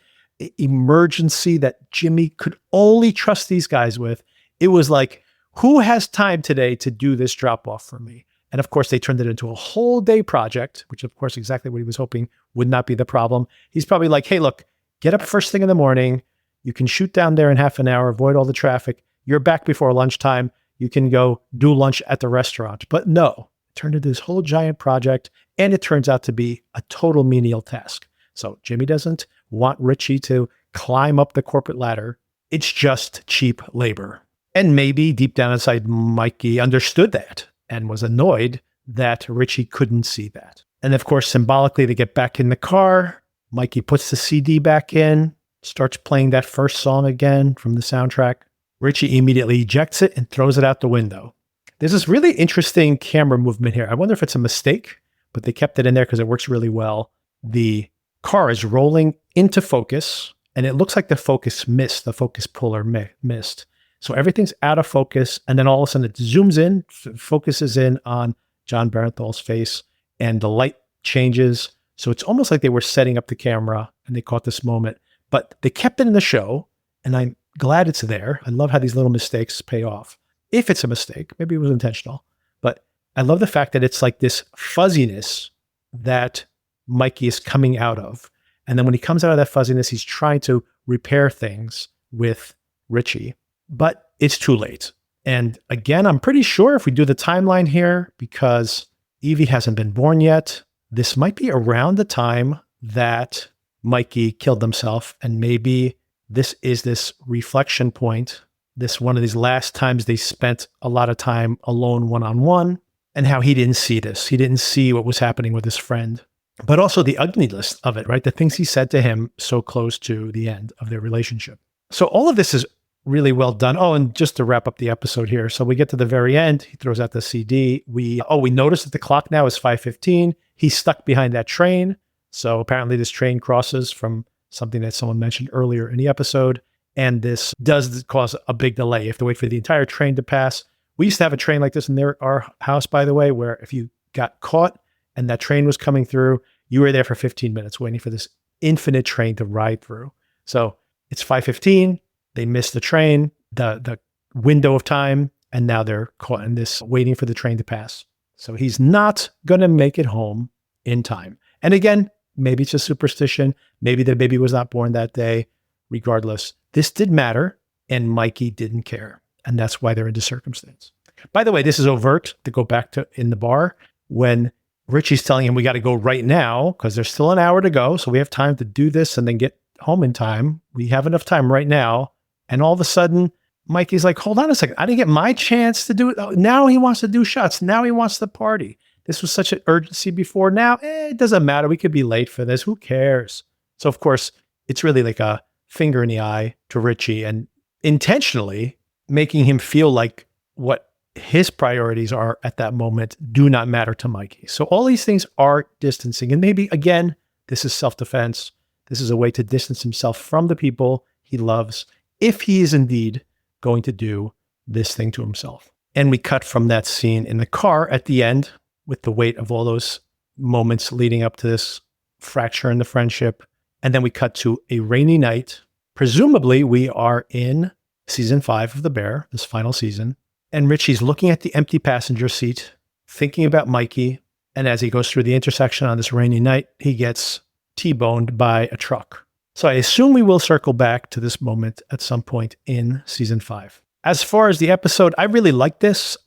emergency that Jimmy could only trust these guys with. It was like, who has time today to do this drop off for me? And of course, they turned it into a whole day project, which of course, exactly what he was hoping would not be the problem. He's probably like, hey, look, get up first thing in the morning. You can shoot down there in half an hour, avoid all the traffic. You're back before lunchtime. You can go do lunch at the restaurant. But no, it turned into this whole giant project. And it turns out to be a total menial task. So Jimmy doesn't want Richie to climb up the corporate ladder. It's just cheap labor. And maybe deep down inside, Mikey understood that and was annoyed that Richie couldn't see that. And of course, symbolically, they get back in the car. Mikey puts the CD back in, starts playing that first song again from the soundtrack. Richie immediately ejects it and throws it out the window. There's this really interesting camera movement here. I wonder if it's a mistake, but they kept it in there because it works really well. The car is rolling into focus, and it looks like the focus missed, the focus puller missed. So everything's out of focus, and then all of a sudden it zooms in, focuses in on John Barenthal's face, and the light changes. So it's almost like they were setting up the camera, and they caught this moment. But they kept it in the show, and I'm glad it's there. I love how these little mistakes pay off. If it's a mistake, maybe it was intentional. But I love the fact that it's like this fuzziness that Mikey is coming out of. And then when he comes out of that fuzziness, he's trying to repair things with Richie. But it's too late. And again, I'm pretty sure if we do the timeline here, because Evie hasn't been born yet, this might be around the time that Mikey killed himself. And maybe this is this reflection point, this one of these last times they spent a lot of time alone one-on-one, and how he didn't see this. He didn't see what was happening with his friend, but also the ugliness of it, right? The things he said to him so close to the end of their relationship. So all of this is really well done. Oh, and just to wrap up the episode here. So we get to the very end. He throws out the CD. We notice that the clock now is 5:15. He's stuck behind that train. So apparently this train crosses from something that someone mentioned earlier in the episode. And this does cause a big delay. You have to wait for the entire train to pass. We used to have a train like this in our house, by the way, where if you got caught and that train was coming through, you were there for 15 minutes waiting for this infinite train to ride through. So it's 5:15. They missed the train, the window of time, and now they're caught in this waiting for the train to pass. So he's not going to make it home in time. And again, Maybe it's just superstition. Maybe the baby was not born that day. Regardless, this did matter, and Mikey didn't care. And that's why they're into circumstance. By the way, this is overt, to go back to in the bar when Richie's telling him we got to go right now because there's still an hour to go. So we have time to do this and then get home in time. We have enough time right now. And all of a sudden, Mikey's like, hold on a second. I didn't get my chance to do it. Oh, now he wants to do shots. Now he wants to party. This was such an urgency before. Now, it doesn't matter. We could be late for this. Who cares? So, of course, it's really like a finger in the eye to Richie and intentionally making him feel like what his priorities are at that moment do not matter to Mikey. So all these things are distancing. And maybe, again, this is self-defense. This is a way to distance himself from the people he loves if he is indeed going to do this thing to himself. And we cut from that scene in the car at the end with the weight of all those moments leading up to this fracture in the friendship. And then we cut to a rainy night. Presumably, we are in season 5 of The Bear, this final season. And Richie's looking at the empty passenger seat, thinking about Mikey. And as he goes through the intersection on this rainy night, he gets T-boned by a truck. So I assume we will circle back to this moment at some point in season 5. As far as the episode, I really like this.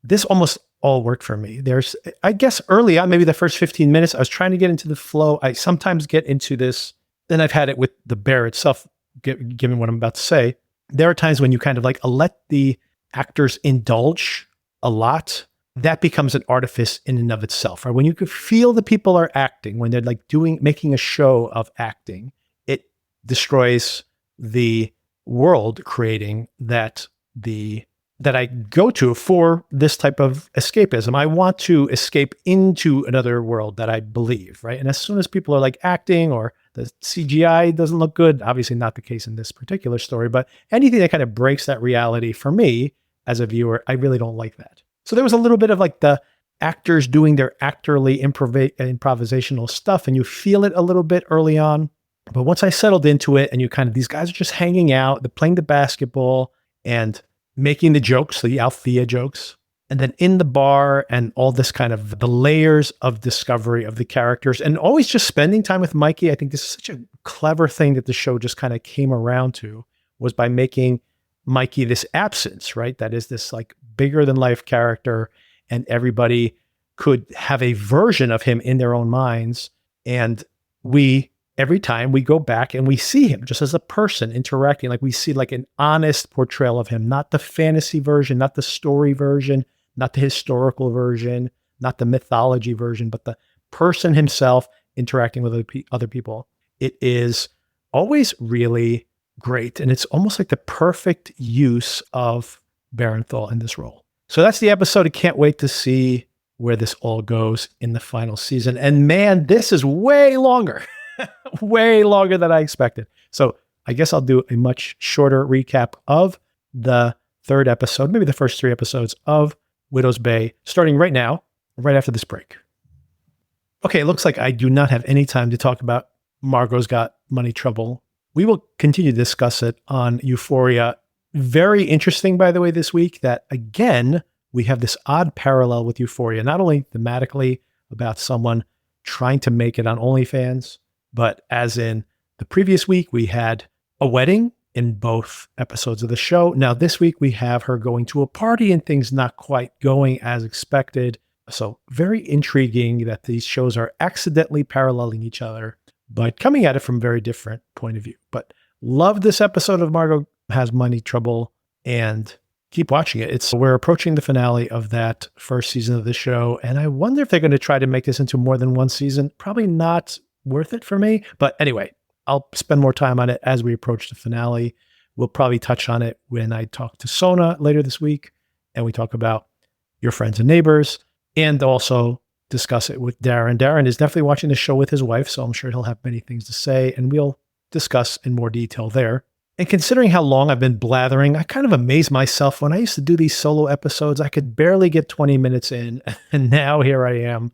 This almost all worked for me. I guess early on, maybe the first 15 minutes, I was trying to get into the flow. I sometimes get into this. Then I've had it with The Bear itself, given what I'm about to say. There are times when you kind of like let the actors indulge a lot. That becomes an artifice in and of itself, right? When you can feel the people are acting, when they're like making a show of acting, it destroys the world creating that I go to for this type of escapism. I want to escape into another world that I believe, right? And as soon as people are like acting or the CGI doesn't look good, obviously not the case in this particular story, but anything that kind of breaks that reality for me as a viewer, I really don't like that. So there was a little bit of like the actors doing their actorly improvisational stuff, and you feel it a little bit early on. But once I settled into it and these guys are just hanging out, they're playing the basketball and making the jokes, the Althea jokes, and then in the bar and all this kind of the layers of discovery of the characters and always just spending time with Mikey. I think this is such a clever thing that the show just kind of came around to, was by making Mikey this absence, right? That is this like bigger than life character, and everybody could have a version of him in their own minds. And every time we go back and we see him just as a person interacting, like we see like an honest portrayal of him, not the fantasy version, not the story version, not the historical version, not the mythology version, but the person himself interacting with other people. It is always really great. And it's almost like the perfect use of Barenthal in this role. So that's the episode. I can't wait to see where this all goes in the final season. And man, this is way longer. Way longer than I expected. So I guess I'll do a much shorter recap of the third episode, maybe the first 3 episodes of Widow's Bay, starting right now, right after this break. Okay, it looks like I do not have any time to talk about Margot's Got Money Trouble. We will continue to discuss it on Euphoria. Very interesting, by the way, this week that, again, we have this odd parallel with Euphoria, not only thematically about someone trying to make it on OnlyFans, but as in the previous week, we had a wedding in both episodes of the show. Now this week, we have her going to a party and things not quite going as expected. So very intriguing that these shows are accidentally paralleling each other, but coming at it from very different point of view. But love this episode of Margot Has Money Trouble and keep watching it. We're approaching the finale of that first season of the show. And I wonder if they're going to try to make this into more than one season. Probably not worth it for me. But anyway, I'll spend more time on it as we approach the finale. We'll probably touch on it when I talk to Sona later this week, and we talk about Your Friends and Neighbors, and also discuss it with Darren. Darren is definitely watching the show with his wife, so I'm sure he'll have many things to say, and we'll discuss in more detail there. And considering how long I've been blathering, I kind of amaze myself. When I used to do these solo episodes, I could barely get 20 minutes in, and now here I am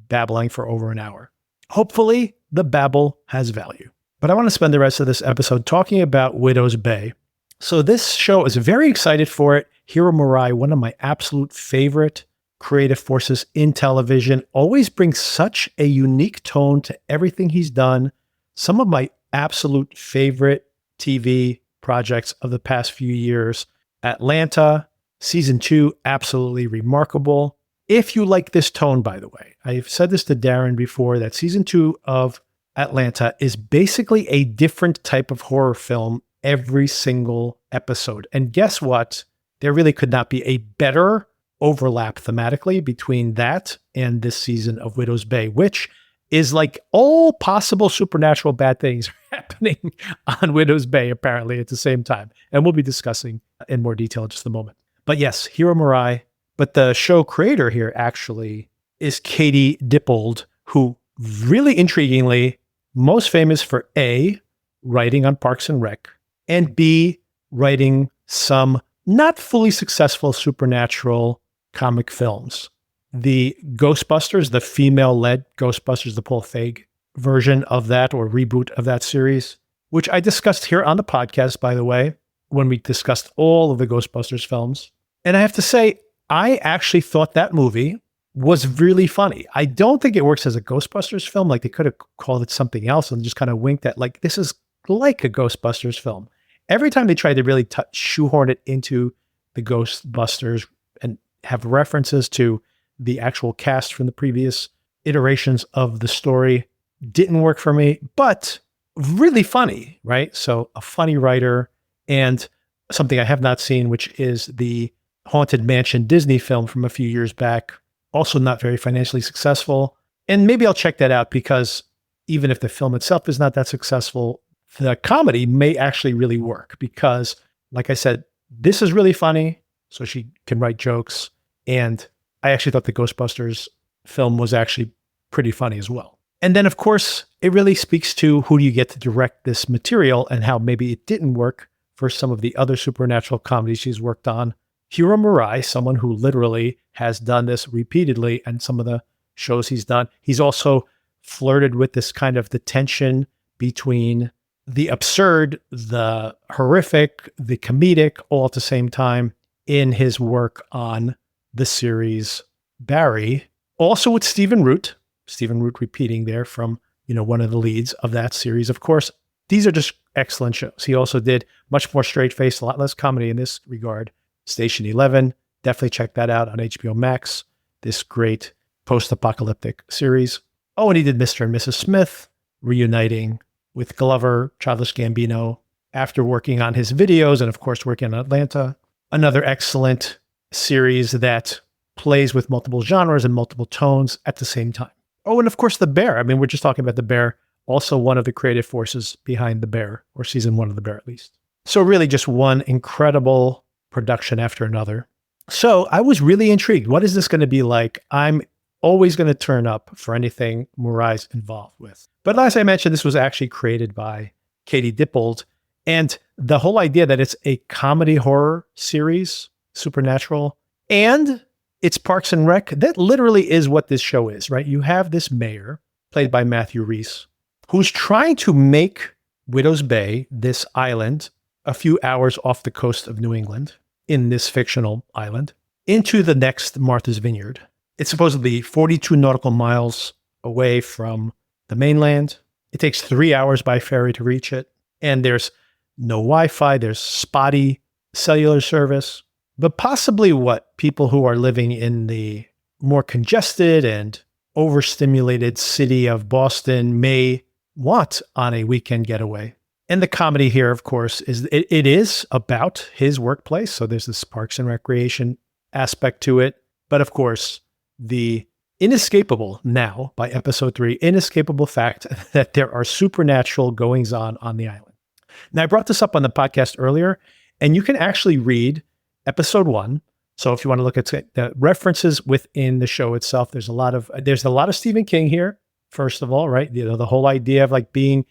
babbling for over an hour. Hopefully, the babble has value. But I want to spend the rest of this episode talking about Widow's Bay. So this show is very excited for it. Hiro Murai, one of my absolute favorite creative forces in television, always brings such a unique tone to everything he's done. Some of my absolute favorite TV projects of the past few years. Atlanta, season 2, absolutely remarkable. If you like this tone, by the way, I've said this to Darren before, that season 2 of Atlanta is basically a different type of horror film every single episode. And guess what? There really could not be a better overlap thematically between that and this season of Widow's Bay, which is like all possible supernatural bad things happening on Widow's Bay, apparently, at the same time. And we'll be discussing in more detail in just a moment. But yes, Hiro Murai. But the show creator here actually is Katie Dippold, who really intriguingly, most famous for A, writing on Parks and Rec, and B, writing some not fully successful supernatural comic films. The Ghostbusters, the female-led Ghostbusters, the Paul Feig version of that, or reboot of that series, which I discussed here on the podcast, by the way, when we discussed all of the Ghostbusters films. And I have to say, I actually thought that movie was really funny. I don't think it works as a Ghostbusters film. Like, they could have called it something else and just kind of winked at, like, this is like a Ghostbusters film. Every time they tried to really shoehorn it into the Ghostbusters and have references to the actual cast from the previous iterations of the story, didn't work for me, but really funny, right? So a funny writer, and something I have not seen, which is the Haunted Mansion Disney film from a few years back, also not very financially successful. And maybe I'll check that out, because even if the film itself is not that successful, the comedy may actually really work, because, like I said, this is really funny, so she can write jokes. And I actually thought the Ghostbusters film was actually pretty funny as well. And then, of course, it really speaks to who do you get to direct this material and how maybe it didn't work for some of the other supernatural comedies she's worked on. Hiro Murai, someone who literally has done this repeatedly, and some of the shows he's done. He's also flirted with this kind of the tension between the absurd, the horrific, the comedic, all at the same time in his work on the series Barry. Also with Stephen Root repeating there from, one of the leads of that series. Of course, these are just excellent shows. He also did much more straight-faced, a lot less comedy in this regard. Station 11, definitely check that out on HBO Max, this great post-apocalyptic series. Oh, and he did Mr. and Mrs. Smith, reuniting with Glover, Childish Gambino, after working on his videos and, of course, working on Atlanta. Another excellent series that plays with multiple genres and multiple tones at the same time. Oh, and of course, The Bear. I mean, we're just talking about The Bear, also one of the creative forces behind The Bear, or season 1 of The Bear at least. So really just one incredible production after another. So I was really intrigued. What is this going to be like? I'm always going to turn up for anything Murai's involved with. But as I mentioned, this was actually created by Katie Dippold. And the whole idea that it's a comedy horror series, supernatural, and it's Parks and Rec, that literally is what this show is, right? You have this mayor, played by Matthew Rhys, who's trying to make Widow's Bay, this island, a few hours off the coast of New England, in this fictional island, into the next Martha's Vineyard. It's supposedly 42 nautical miles away from the mainland. It takes 3 hours by ferry to reach it. And there's no Wi-Fi, there's spotty cellular service. But possibly what people who are living in the more congested and overstimulated city of Boston may want on a weekend getaway. And the comedy here, of course, is it is about his workplace. So there's this Parks and Recreation aspect to it. But of course, the inescapable now, by episode 3, inescapable fact that there are supernatural goings on the island. Now, I brought this up on the podcast earlier, and you can actually read episode 1. So if you want to look at the references within the show itself, there's a lot of Stephen King here, first of all, right? The whole idea of like being,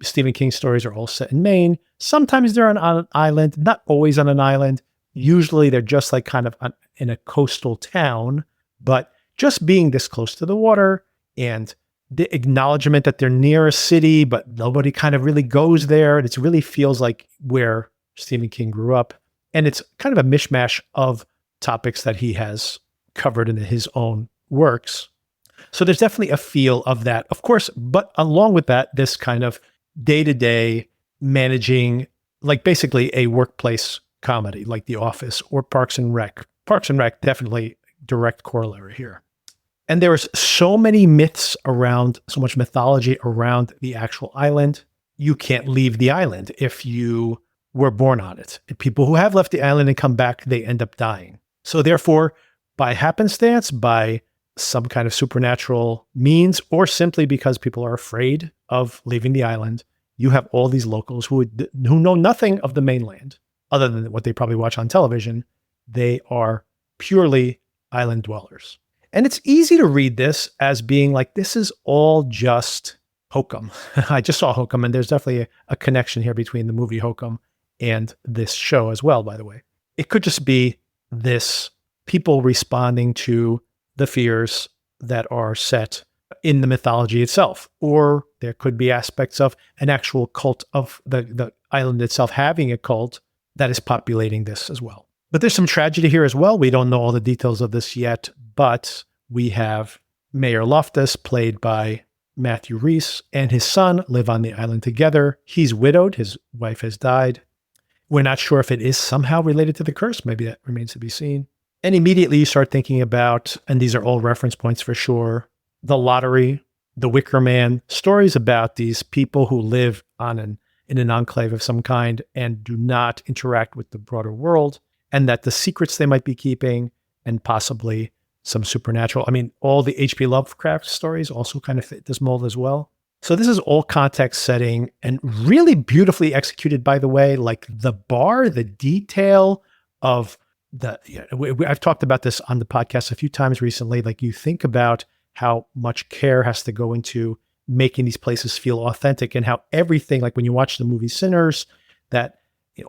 Stephen King stories are all set in Maine. Sometimes they're on an island, not always on an island. Usually they're just like kind of in a coastal town, but just being this close to the water and the acknowledgement that they're near a city, but nobody kind of really goes there. And it really feels like where Stephen King grew up. And it's kind of a mishmash of topics that he has covered in his own works. So there's definitely a feel of that, of course, but along with that, this kind of day-to-day managing, like basically a workplace comedy like The Office or Parks and Rec. Parks and Rec, definitely direct corollary here. And there was so many myths around, so much mythology around the actual island. You can't leave the island if you were born on it. And people who have left the island and come back, they end up dying. So therefore, by happenstance, by some kind of supernatural means, or simply because people are afraid of leaving the island, you have all these locals who know nothing of the mainland other than what they probably watch on television. They are purely island dwellers. And it's easy to read this as being like, this is all just Hokum. I just saw Hokum, and there's definitely a connection here between the movie Hokum and this show as well, by the way. It could just be this people responding to the fears that are set in the mythology itself. Or there could be aspects of an actual cult of the island itself having a cult that is populating this as well. But there's some tragedy here as well. We don't know all the details of this yet, but we have Mayor Loftus, played by Matthew Rhys, and his son live on the island together. He's widowed. His wife has died. We're not sure if it is somehow related to the curse. Maybe that remains to be seen. And immediately you start thinking about, and these are all reference points for sure, the lottery, the Wicker Man, stories about these people who live in an enclave of some kind and do not interact with the broader world, and that the secrets they might be keeping, and possibly some supernatural. I mean, all the H.P. Lovecraft stories also kind of fit this mold as well. So this is all context setting and really beautifully executed, by the way. Like the detail of I've talked about this on the podcast a few times recently. Like you think about how much care has to go into making these places feel authentic, and how everything, like when you watch the movie Sinners, that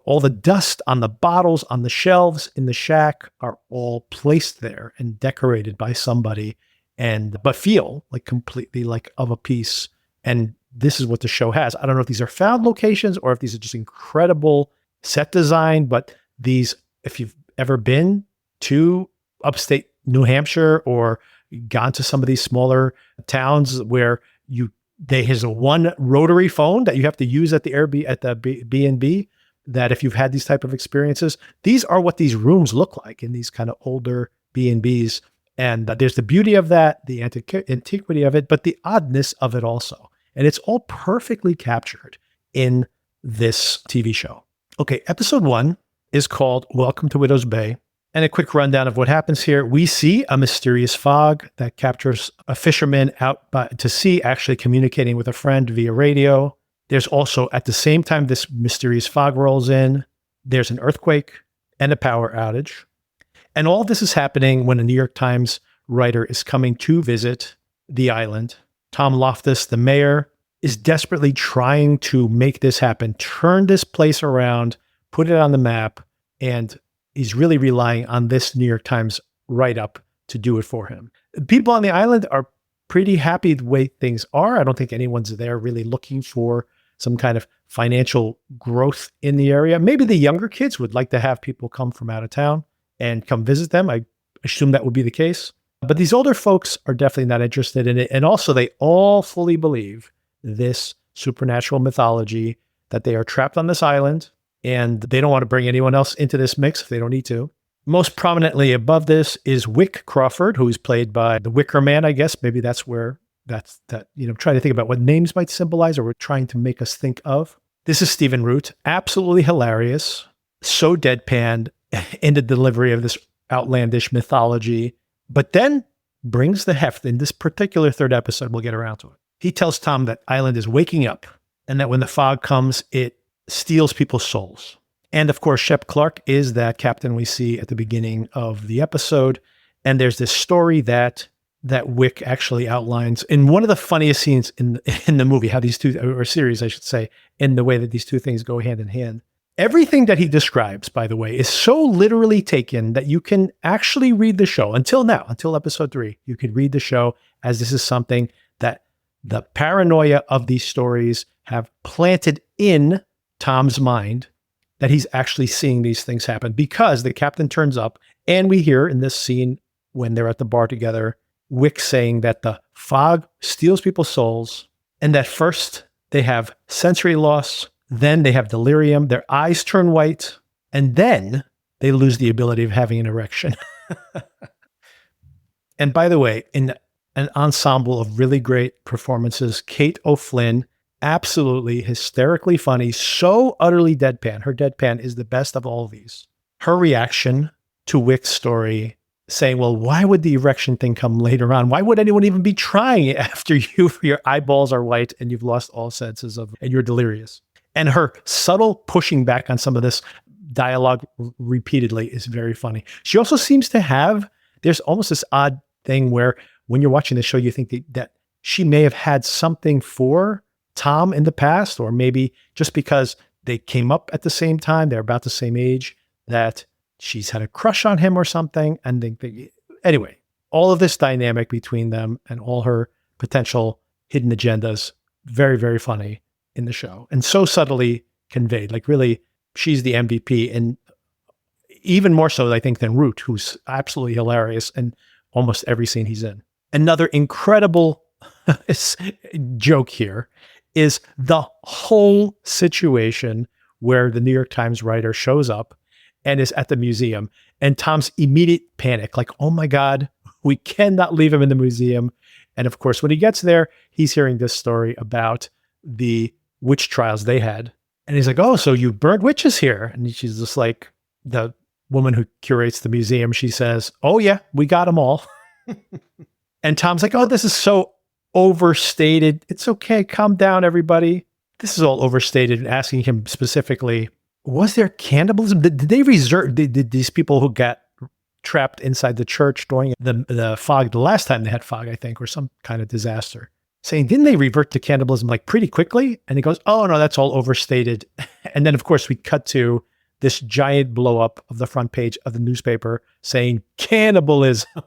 all the dust on the bottles, on the shelves in the shack are all placed there and decorated by somebody, but feel like completely like of a piece. And this is what the show has. I don't know if these are found locations or if these are just incredible set design, but these, if you've ever been to upstate New Hampshire or gone to some of these smaller towns where there's a one rotary phone that you have to use at the B&B, that if you've had these type of experiences, these are what these rooms look like in these kind of older B&Bs. And there's the beauty of that, the antiquity of it, but the oddness of it also. And it's all perfectly captured in this TV show. Okay, episode 1 is called Welcome to Widow's Bay. And a quick rundown of what happens here. We see a mysterious fog that captures a fisherman out to sea, actually communicating with a friend via radio. There's also, at the same time this mysterious fog rolls in, there's an earthquake and a power outage. And all this is happening when a New York Times writer is coming to visit the island. Tom Loftus, the mayor, is desperately trying to make this happen, turn this place around, put it on the map, and he's really relying on this New York Times write-up to do it for him. People on the island are pretty happy the way things are. I don't think anyone's there really looking for some kind of financial growth in the area. Maybe the younger kids would like to have people come from out of town and come visit them. I assume that would be the case. But these older folks are definitely not interested in it. And also they all fully believe this supernatural mythology, that they are trapped on this island and they don't want to bring anyone else into this mix if they don't need to. Most prominently above this is Wick Crawford, who is played by the Wicker Man, I guess. Maybe that's where trying to think about what names might symbolize or we're trying to make us think of. This is Stephen Root, absolutely hilarious, so deadpan in the delivery of this outlandish mythology, but then brings the heft in this particular third episode. We'll get around to it. He tells Tom that island is waking up and that when the fog comes, it steals people's souls. And of course, Shep Clark is that captain we see at the beginning of the episode. And there's this story that Wick actually outlines in one of the funniest scenes in the movie, how these two, or series, I should say, in the way that these two things go hand in hand. Everything that he describes, by the way, is so literally taken that you can actually read the show until episode 3. You could read the show as this is something that the paranoia of these stories have planted in Tom's mind, that he's actually seeing these things happen because the captain turns up and we hear in this scene when they're at the bar together, Wick saying that the fog steals people's souls, and that first they have sensory loss, then they have delirium, their eyes turn white, and then they lose the ability of having an erection. And by the way, in an ensemble of really great performances, Kate O'Flynn, absolutely hysterically funny, so utterly deadpan. Her deadpan is the best of all of these. Her reaction to Wick's story saying, well, why would the erection thing come later on? Why would anyone even be trying it after your eyeballs are white and you've lost all senses and you're delirious? And her subtle pushing back on some of this dialogue repeatedly is very funny. She also seems to have, there's almost this odd thing where when you're watching the show, you think that she may have had something for Tom in the past, or maybe just because they came up at the same time, they're about the same age, that she's had a crush on him or something. And anyway, all of this dynamic between them and all her potential hidden agendas, very, very funny in the show, and so subtly conveyed. Like really, she's the MVP, and even more so, I think, than Root, who's absolutely hilarious in almost every scene he's in. Another incredible joke here is the whole situation where the New York Times writer shows up and is at the museum, and Tom's immediate panic, like, oh my God, we cannot leave him in the museum. And of course, when he gets there, he's hearing this story about the witch trials they had. And he's like, oh, so you burned witches here? And she's just like, the woman who curates the museum, she says, oh yeah, we got them all. And Tom's like, oh, this is so overstated. It's okay. Calm down, everybody. This is all overstated. And asking him specifically, was there cannibalism? Did they reserve, did these people who got trapped inside the church during the fog, the last time they had fog, I think, or some kind of disaster, saying, didn't they revert to cannibalism like pretty quickly? And he goes, oh no, that's all overstated. And then of course we cut to this giant blow up of the front page of the newspaper saying cannibalism.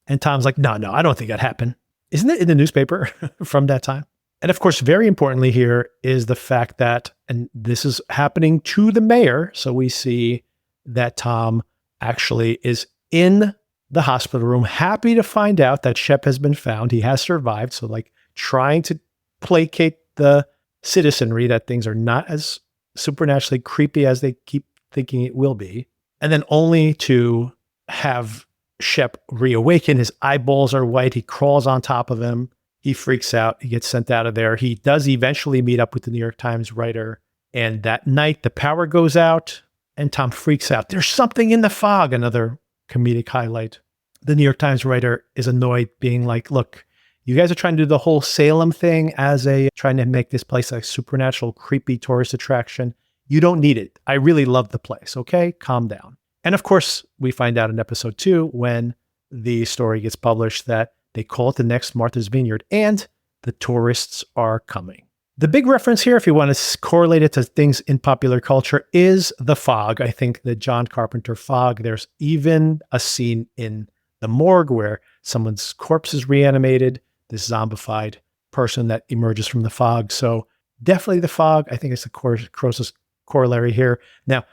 And Tom's like, no, I don't think that happened. Isn't it in the newspaper from that time? And of course, very importantly here is the fact that, and this is happening to the mayor. So we see that Tom actually is in the hospital room, happy to find out that Shep has been found. He has survived. So like trying to placate the citizenry that things are not as supernaturally creepy as they keep thinking it will be. And then only to have Shep reawaken. His eyeballs are white. He crawls on top of him. He freaks out. He gets sent out of there. He does eventually meet up with the New York Times writer. And that night the power goes out and Tom freaks out. There's something in the fog. Another comedic highlight. The New York Times writer is annoyed, being like, look, you guys are trying to do the whole Salem thing as trying to make this place a supernatural, creepy tourist attraction. You don't need it. I really love the place. Okay, calm down. And of course, we find out in episode 2 when the story gets published that they call it the next Martha's Vineyard and the tourists are coming. The big reference here, if you want to correlate it to things in popular culture, is the fog. I think the John Carpenter fog. There's even a scene in the morgue where someone's corpse is reanimated, this zombified person that emerges from the fog. So definitely the fog. I think it's the closest corollary here. Now,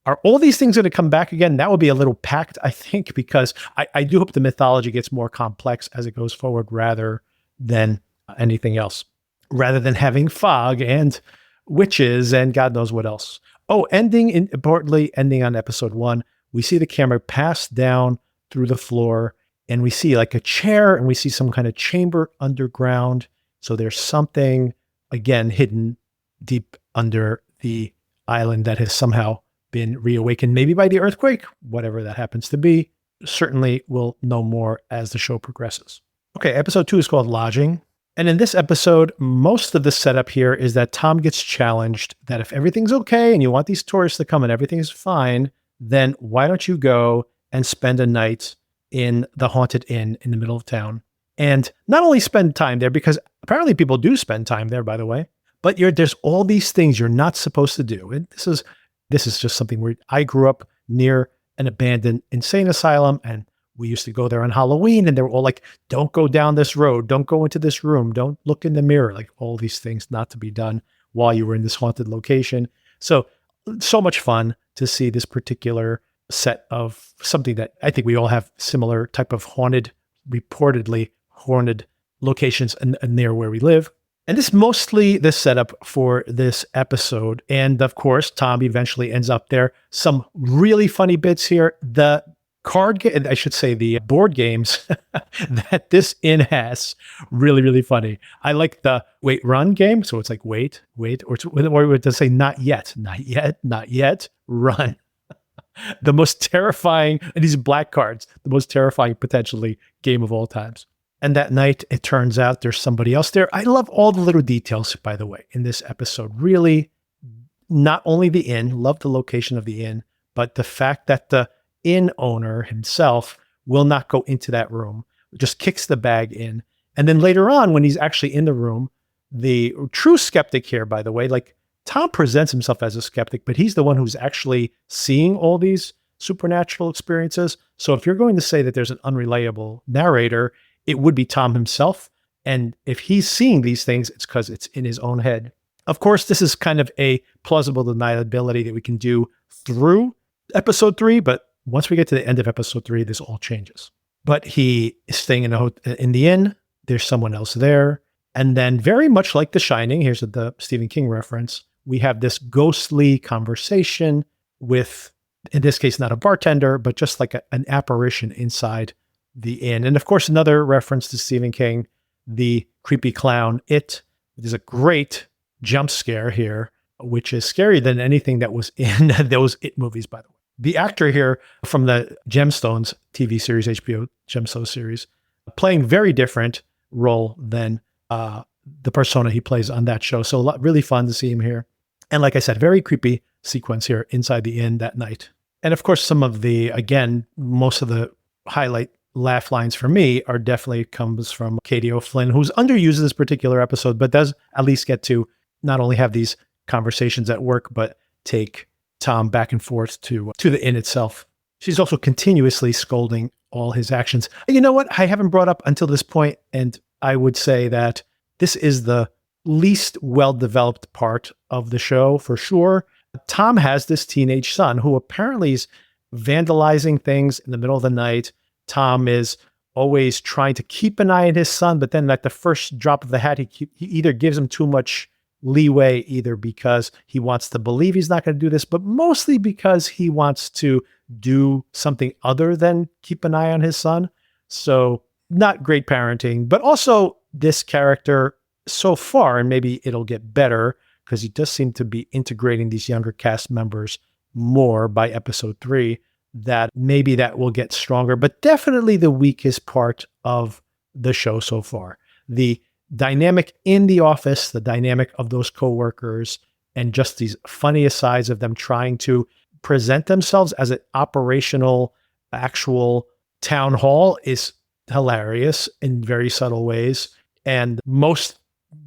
are all these things going to come back again? That would be a little packed, I think, because I do hope the mythology gets more complex as it goes forward rather than anything else, rather than having fog and witches and God knows what else. Oh, importantly, ending on episode 1, we see the camera pass down through the floor and we see like a chair and we see some kind of chamber underground. So there's something, again, hidden deep under the island that has somehow been reawakened, maybe by the earthquake, whatever that happens to be. Certainly we'll know more as the show progresses. Okay, episode 2 is called Lodging. And in this episode, most of the setup here is that Tom gets challenged that if everything's okay and you want these tourists to come and everything's fine, then why don't you go and spend a night in the haunted inn in the middle of town? And not only spend time there, because apparently people do spend time there, by the way, but there's all these things you're not supposed to do. And this is just something where I grew up near an abandoned insane asylum, and we used to go there on Halloween, and they were all like, don't go down this road, don't go into this room, don't look in the mirror, like all these things not to be done while you were in this haunted location. So much fun to see this particular set of something that I think we all have similar type of reportedly haunted locations near where we live. And this is mostly the setup for this episode. And of course, Tom eventually ends up there. Some really funny bits here. The I should say the board games that this inn has, really, really funny. I like the wait, run game. So it's like wait, or to say not yet, run. The most terrifying, and these black cards, the most terrifying potentially game of all times. And that night, it turns out there's somebody else there. I love all the little details, by the way, in this episode. Really, not only the inn, love the location of the inn, but the fact that the inn owner himself will not go into that room, just kicks the bag in. And then later on, when he's actually in the room, the true skeptic here, by the way, like Tom presents himself as a skeptic, but he's the one who's actually seeing all these supernatural experiences. So if you're going to say that there's an unreliable narrator, it would be Tom himself. And if he's seeing these things, it's because it's in his own head. Of course, this is kind of a plausible deniability that we can do through episode 3, but once we get to the end of episode 3, this all changes. But he is staying in the inn. There's someone else there. And then very much like The Shining, here's the Stephen King reference, we have this ghostly conversation with, in this case, not a bartender, but just like an apparition inside the inn. And of course, another reference to Stephen King, the creepy clown, It. There's a great jump scare here, which is scarier than anything that was in those It movies, by the way. The actor here from the Gemstones TV series, HBO Gemstones series, playing very different role than the persona he plays on that show. So really fun to see him here. And like I said, very creepy sequence here inside the inn that night. And of course, some of the, again, most of the highlight laugh lines for me are definitely comes from Katie O'Flynn, who's underused this particular episode, but does at least get to not only have these conversations at work, but take Tom back and forth to the inn itself. She's also continuously scolding all his actions. You know what? I haven't brought up until this point, and I would say that this is the least well-developed part of the show for sure. Tom has this teenage son who apparently is vandalizing things in the middle of the night. Tom is always trying to keep an eye on his son, but then at the first drop of the hat, he either gives him too much leeway, either because he wants to believe he's not going to do this, but mostly because he wants to do something other than keep an eye on his son. So not great parenting, but also this character so far, and maybe it'll get better because he does seem to be integrating these younger cast members more by episode 3, that maybe that will get stronger, but definitely the weakest part of the show so far. The dynamic in the office, the dynamic of those coworkers, and just these funny asides of them trying to present themselves as an operational, actual town hall is hilarious in very subtle ways. And most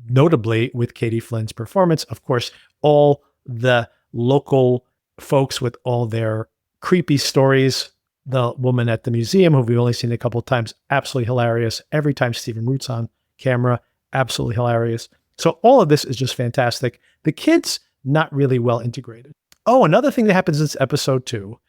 notably with Katie Flynn's performance, of course, all the local folks with all their creepy stories. The woman at the museum, who we've only seen a couple of times, absolutely hilarious. Every time Stephen Root's on camera, absolutely hilarious. So all of this is just fantastic. The kids, not really well integrated. Oh, another thing that happens in this episode too,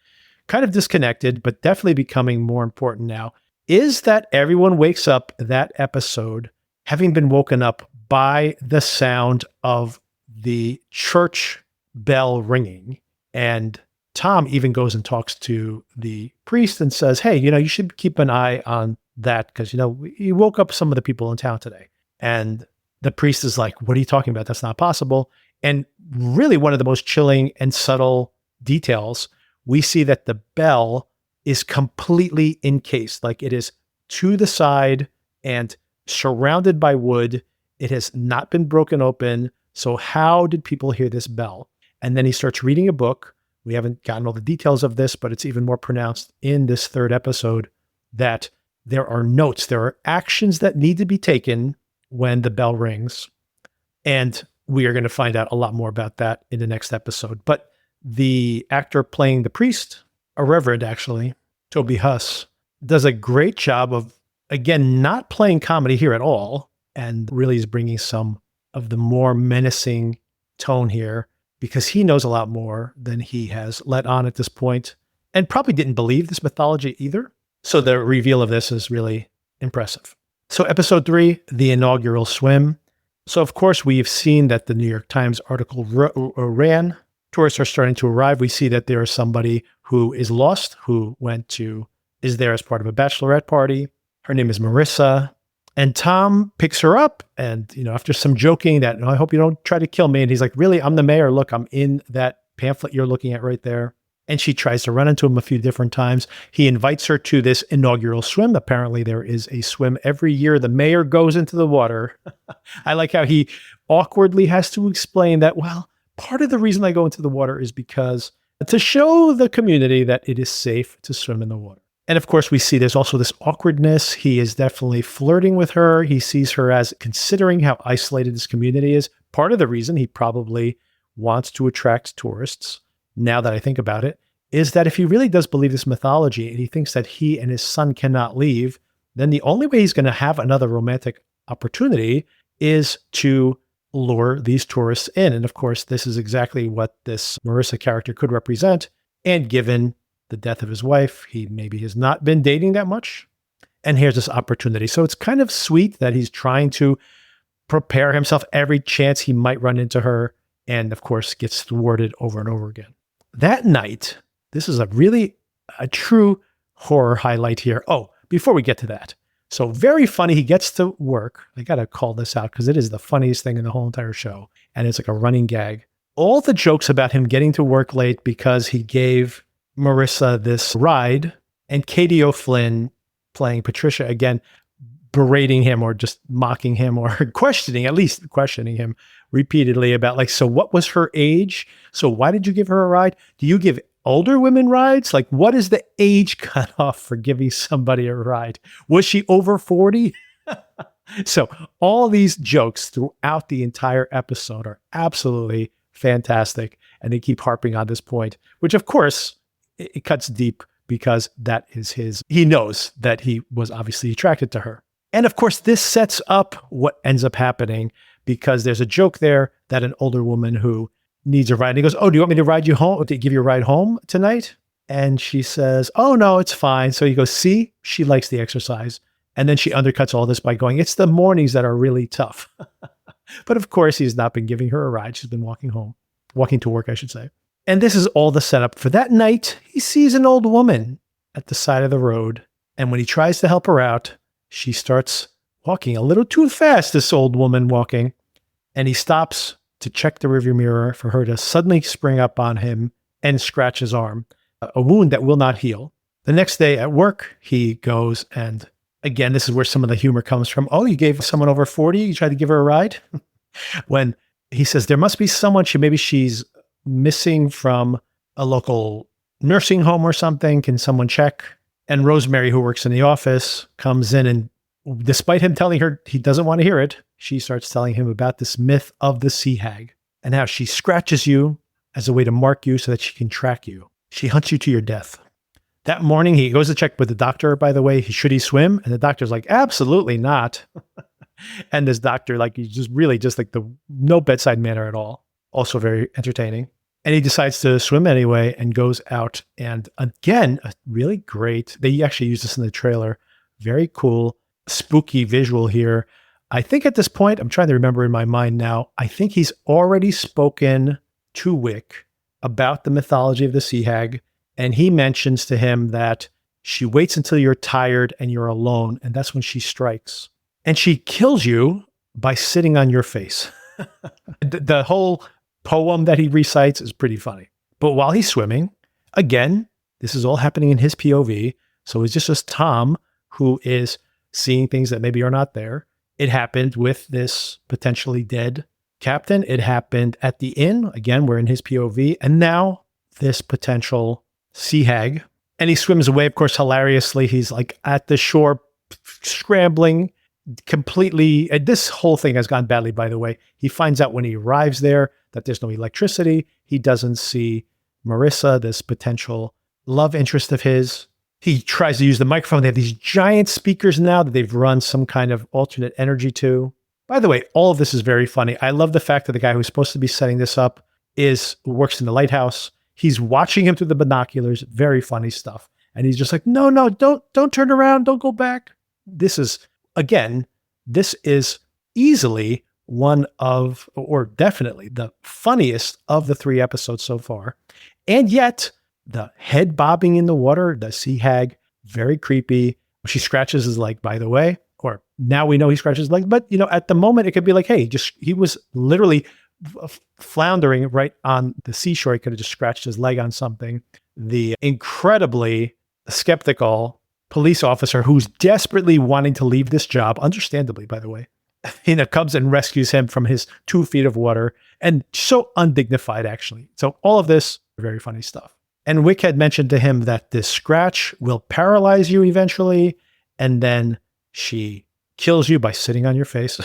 kind of disconnected, but definitely becoming more important now, is that everyone wakes up that episode having been woken up by the sound of the church bell ringing. And Tom even goes and talks to the priest and says, hey, you should keep an eye on that because, you woke up some of the people in town today. And the priest is like, what are you talking about? That's not possible. And really one of the most chilling and subtle details, we see that the bell is completely encased, like it is to the side and surrounded by wood. It has not been broken open. So how did people hear this bell? And then he starts reading a book. We haven't gotten all the details of this, but it's even more pronounced in this third episode that there are notes, there are actions that need to be taken when the bell rings. And we are going to find out a lot more about that in the next episode. But the actor playing the priest, a reverend actually, Toby Huss, does a great job of, again, not playing comedy here at all, and really is bringing some of the more menacing tone here, because he knows a lot more than he has let on at this point. and probably didn't believe this mythology either. So the reveal of this is really impressive. So episode 3, the inaugural swim. So of course we've seen that the New York Times article ran. Tourists are starting to arrive. We see that there is somebody who is lost, who is there as part of a bachelorette party. Her name is Marissa. And Tom picks her up and, after some joking that, I hope you don't try to kill me. And he's like, really, I'm the mayor. Look, I'm in that pamphlet you're looking at right there. And she tries to run into him a few different times. He invites her to this inaugural swim. Apparently there is a swim every year. The mayor goes into the water. I like how he awkwardly has to explain that, well, part of the reason I go into the water is because to show the community that it is safe to swim in the water. And of course, we see there's also this awkwardness. He is definitely flirting with her. He sees her as, considering how isolated this community is, part of the reason he probably wants to attract tourists, now that I think about it, is that if he really does believe this mythology and he thinks that he and his son cannot leave, then the only way he's going to have another romantic opportunity is to lure these tourists in. And of course, this is exactly what this Marissa character could represent. And given the death of his wife, he maybe has not been dating that much. And here's this opportunity. So it's kind of sweet that he's trying to prepare himself every chance he might run into her. And of course, gets thwarted over and over again. That night, this is a true horror highlight here. Oh, before we get to that. So very funny. He gets to work. I got to call this out because it is the funniest thing in the whole entire show. And it's like a running gag. All the jokes about him getting to work late because he gave Marissa this ride, and Katie O'Flynn playing Patricia again, berating him or just mocking him or questioning him repeatedly about so what was her age? So why did you give her a ride? Do you give older women rides? What is the age cutoff for giving somebody a ride? Was she over 40? So all these jokes throughout the entire episode are absolutely fantastic. And they keep harping on this point, which of course it cuts deep because that is he knows that he was obviously attracted to her. And of course, this sets up what ends up happening because there's a joke there that an older woman who needs a ride. And he goes, oh, do you want me to ride you home? To give you a ride home tonight? And she says, oh, no, it's fine. So he goes, see, she likes the exercise. And then she undercuts all this by going, it's the mornings that are really tough. But of course, he's not been giving her a ride. She's been walking to work, I should say. And this is all the setup for that night. He sees an old woman at the side of the road. And when he tries to help her out, she starts walking a little too fast, this old woman walking. And he stops to check the rearview mirror for her to suddenly spring up on him and scratch his arm, a wound that will not heal. The next day at work, he goes and again, this is where some of the humor comes from. Oh, you gave someone over 40, you tried to give her a ride? When he says there must be someone, maybe she's missing from a local nursing home or something. Can someone check? And Rosemary, who works in the office, comes in and despite him telling her he doesn't want to hear it, she starts telling him about this myth of the Sea Hag and how she scratches you as a way to mark you so that she can track you. She hunts you to your death. That morning, he goes to check with the doctor, by the way, should he swim? And the doctor's like, absolutely not. And this doctor, he's just really just the no bedside manner at all. Also very entertaining. And he decides to swim anyway and goes out. And again, a really great, they actually use this in the trailer. Very cool, spooky visual here. I think at this point, I'm trying to remember in my mind now, I think he's already spoken to Wick about the mythology of the Sea Hag. And he mentions to him that she waits until you're tired and you're alone. And that's when she strikes. And she kills you by sitting on your face. The whole poem that he recites is pretty funny. But while he's swimming, again, this is all happening in his POV. So it's just Tom who is seeing things that maybe are not there. It happened with this potentially dead captain. It happened at the inn. Again, we're in his POV. And now this potential Sea Hag. And he swims away, of course, hilariously. He's at the shore, scrambling completely. This whole thing has gone badly, by the way. He finds out when he arrives there that there's no electricity. He doesn't see Marissa, this potential love interest of his. He tries to use the microphone. They have these giant speakers now that they've run some kind of alternate energy to. By the way, all of this is very funny. I love the fact that the guy who's supposed to be setting this up works in the lighthouse. He's watching him through the binoculars. Very funny stuff. And he's just like, no, don't turn around. Don't go back. This is, again, this is easily one of, or definitely the funniest of the 3 episodes so far. And yet the head bobbing in the water, the sea hag, very creepy. She scratches his leg, by the way, or now we know he scratches his leg. But, at the moment it could be like, hey, he was literally floundering right on the seashore. He could have just scratched his leg on something. The incredibly skeptical police officer who's desperately wanting to leave this job, understandably, by the way, comes and rescues him from his 2 feet of water, and so undignified, actually. So all of this, very funny stuff. And Wick had mentioned to him that this scratch will paralyze you eventually, and then she kills you by sitting on your face,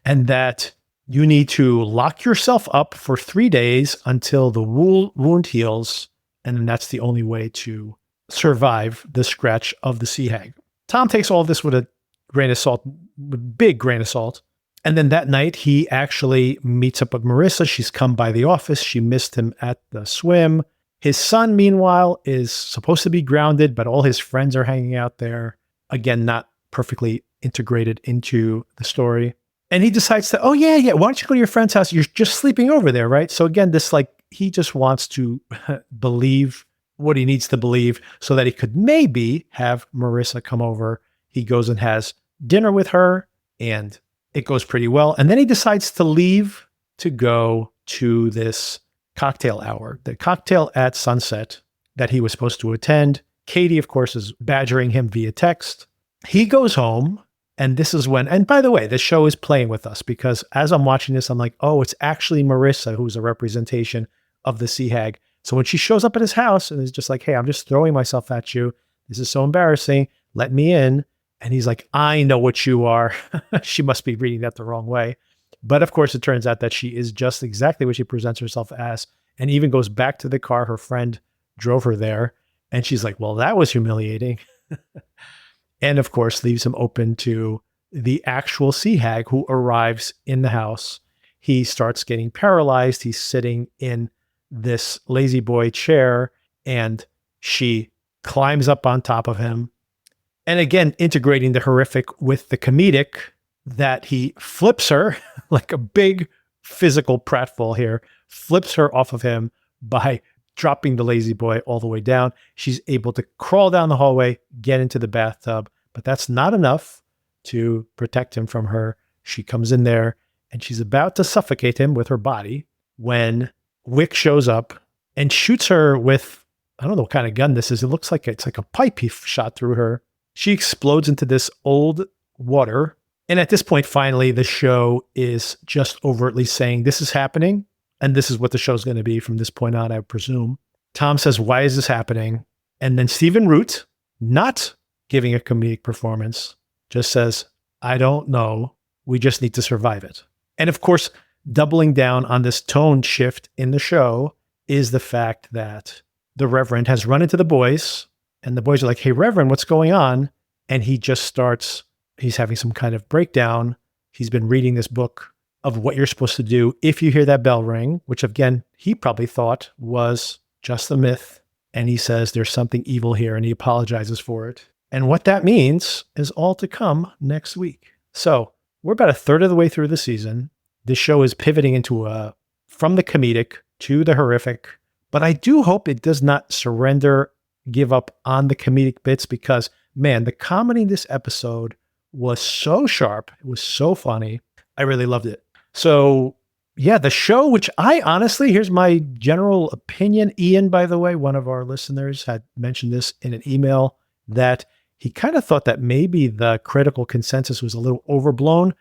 and that you need to lock yourself up for 3 days until the wound heals, and then that's the only way to survive the scratch of the sea hag. Tom takes all this with a grain of salt, big grain of salt. And then that night, he actually meets up with Marissa. She's come by the office. She missed him at the swim. His son, meanwhile, is supposed to be grounded, but all his friends are hanging out there. Again, not perfectly integrated into the story. And he decides to, why don't you go to your friend's house? You're just sleeping over there, right? So again, he just wants to believe what he needs to believe so that he could maybe have Marissa come over. He goes and has dinner with her, and it goes pretty well. And then he decides to leave to go to this cocktail hour, the cocktail at sunset that he was supposed to attend. Katie, of course, is badgering him via text. He goes home, and this is when, and by the way, the show is playing with us, because as I'm watching this, I'm like, oh, it's actually Marissa who's a representation of the sea hag. So when she shows up at his house and is just like, hey, I'm just throwing myself at you. This is so embarrassing. Let me in. And he's like, I know what you are. She must be reading that the wrong way. But of course, it turns out that she is just exactly what she presents herself as, and even goes back to the car her friend drove her there. And she's like, well, that was humiliating. And of course, leaves him open to the actual sea hag who arrives in the house. He starts getting paralyzed. He's sitting in this lazy boy chair, and she climbs up on top of him. And again, integrating the horrific with the comedic, that he flips her like a big physical pratfall here, flips her off of him by dropping the lazy boy all the way down. She's able to crawl down the hallway, get into the bathtub, but that's not enough to protect him from her. She comes in there and she's about to suffocate him with her body when Wick shows up and shoots her with, I don't know what kind of gun this is. It looks like it's like a pipe he shot through her. She explodes into this old water. And at this point, finally, the show is just overtly saying this is happening. And this is what the show's going to be from this point on, I presume. Tom says, why is this happening? And then Stephen Root, not giving a comedic performance, just says, I don't know. We just need to survive it. And of course, doubling down on this tone shift in the show is the fact that the Reverend has run into the boys, and the boys are like, hey, Reverend, what's going on? And he just starts, he's having some kind of breakdown. He's been reading this book of what you're supposed to do if you hear that bell ring, which again, he probably thought was just a myth. And he says there's something evil here, and he apologizes for it. And what that means is all to come next week. So we're about a third of the way through the season. This show is pivoting into from the comedic to the horrific, but I do hope it does not give up on the comedic bits, because man, the comedy in this episode was so sharp. It was so funny. I really loved it. So yeah, the show, which I honestly, here's my general opinion. Ian, by the way, one of our listeners had mentioned this in an email, that he kind of thought that maybe the critical consensus was a little overblown.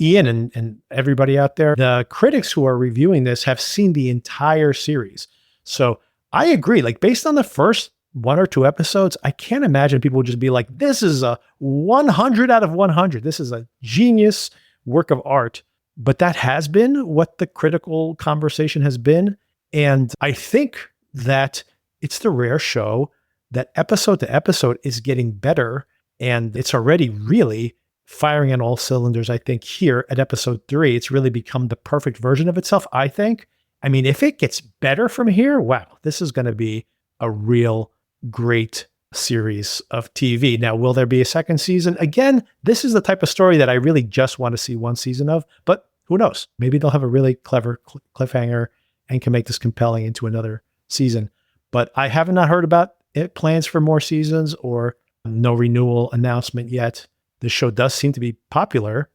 Ian and everybody out there, the critics who are reviewing this have seen the entire series. So I agree, like based on the first 1 or 2 episodes, I can't imagine people would just be like, this is a 100 out of 100. This is a genius work of art. But that has been what the critical conversation has been. And I think that it's the rare show that episode to episode is getting better. And it's already really firing on all cylinders. I think here at episode 3, it's really become the perfect version of itself, I think. I mean, if it gets better from here, wow, this is going to be a real great series of TV. Now, will there be a second season? Again, this is the type of story that I really just want to see one season of, but who knows? Maybe they'll have a really clever cliffhanger and can make this compelling into another season. But I have not heard about plans for more seasons or no renewal announcement yet. The show does seem to be popular,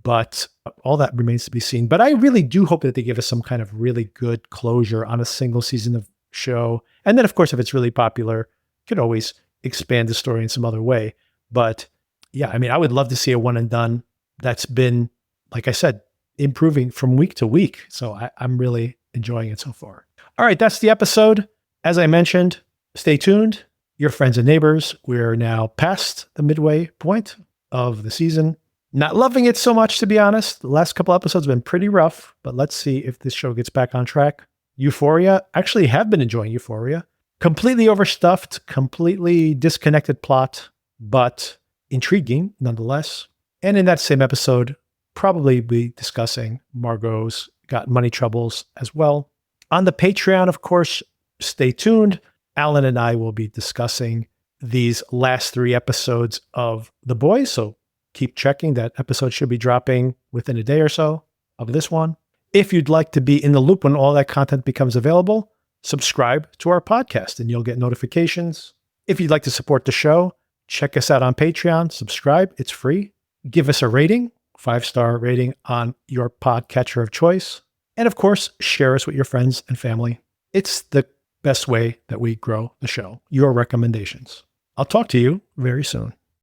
but all that remains to be seen. But I really do hope that they give us some kind of really good closure on a single season of show. And then, of course, if it's really popular, you could always expand the story in some other way. But yeah, I mean, I would love to see a one and done that's been, like I said, improving from week to week. So I'm really enjoying it so far. All right, that's the episode. As I mentioned, stay tuned. Your friends and neighbors, we're now past the midway point of the season. Not loving it so much, to be honest. The last couple episodes have been pretty rough, but let's see if this show gets back on track. Euphoria, actually have been enjoying Euphoria. Completely overstuffed, completely disconnected plot, but intriguing nonetheless. And in that same episode, probably be discussing Margot's got money troubles as well. On the Patreon, of course, stay tuned. Alan and I will be discussing these last 3 episodes of The Boys, so keep checking. That episode should be dropping within a day or so of this one. If you'd like to be in the loop when all that content becomes available, subscribe to our podcast and you'll get notifications. If you'd like to support the show, check us out on Patreon, subscribe, it's free. Give us a rating, 5-star rating on your podcatcher of choice. And of course, share us with your friends and family. It's the best way that we grow the show, your recommendations. I'll talk to you very soon.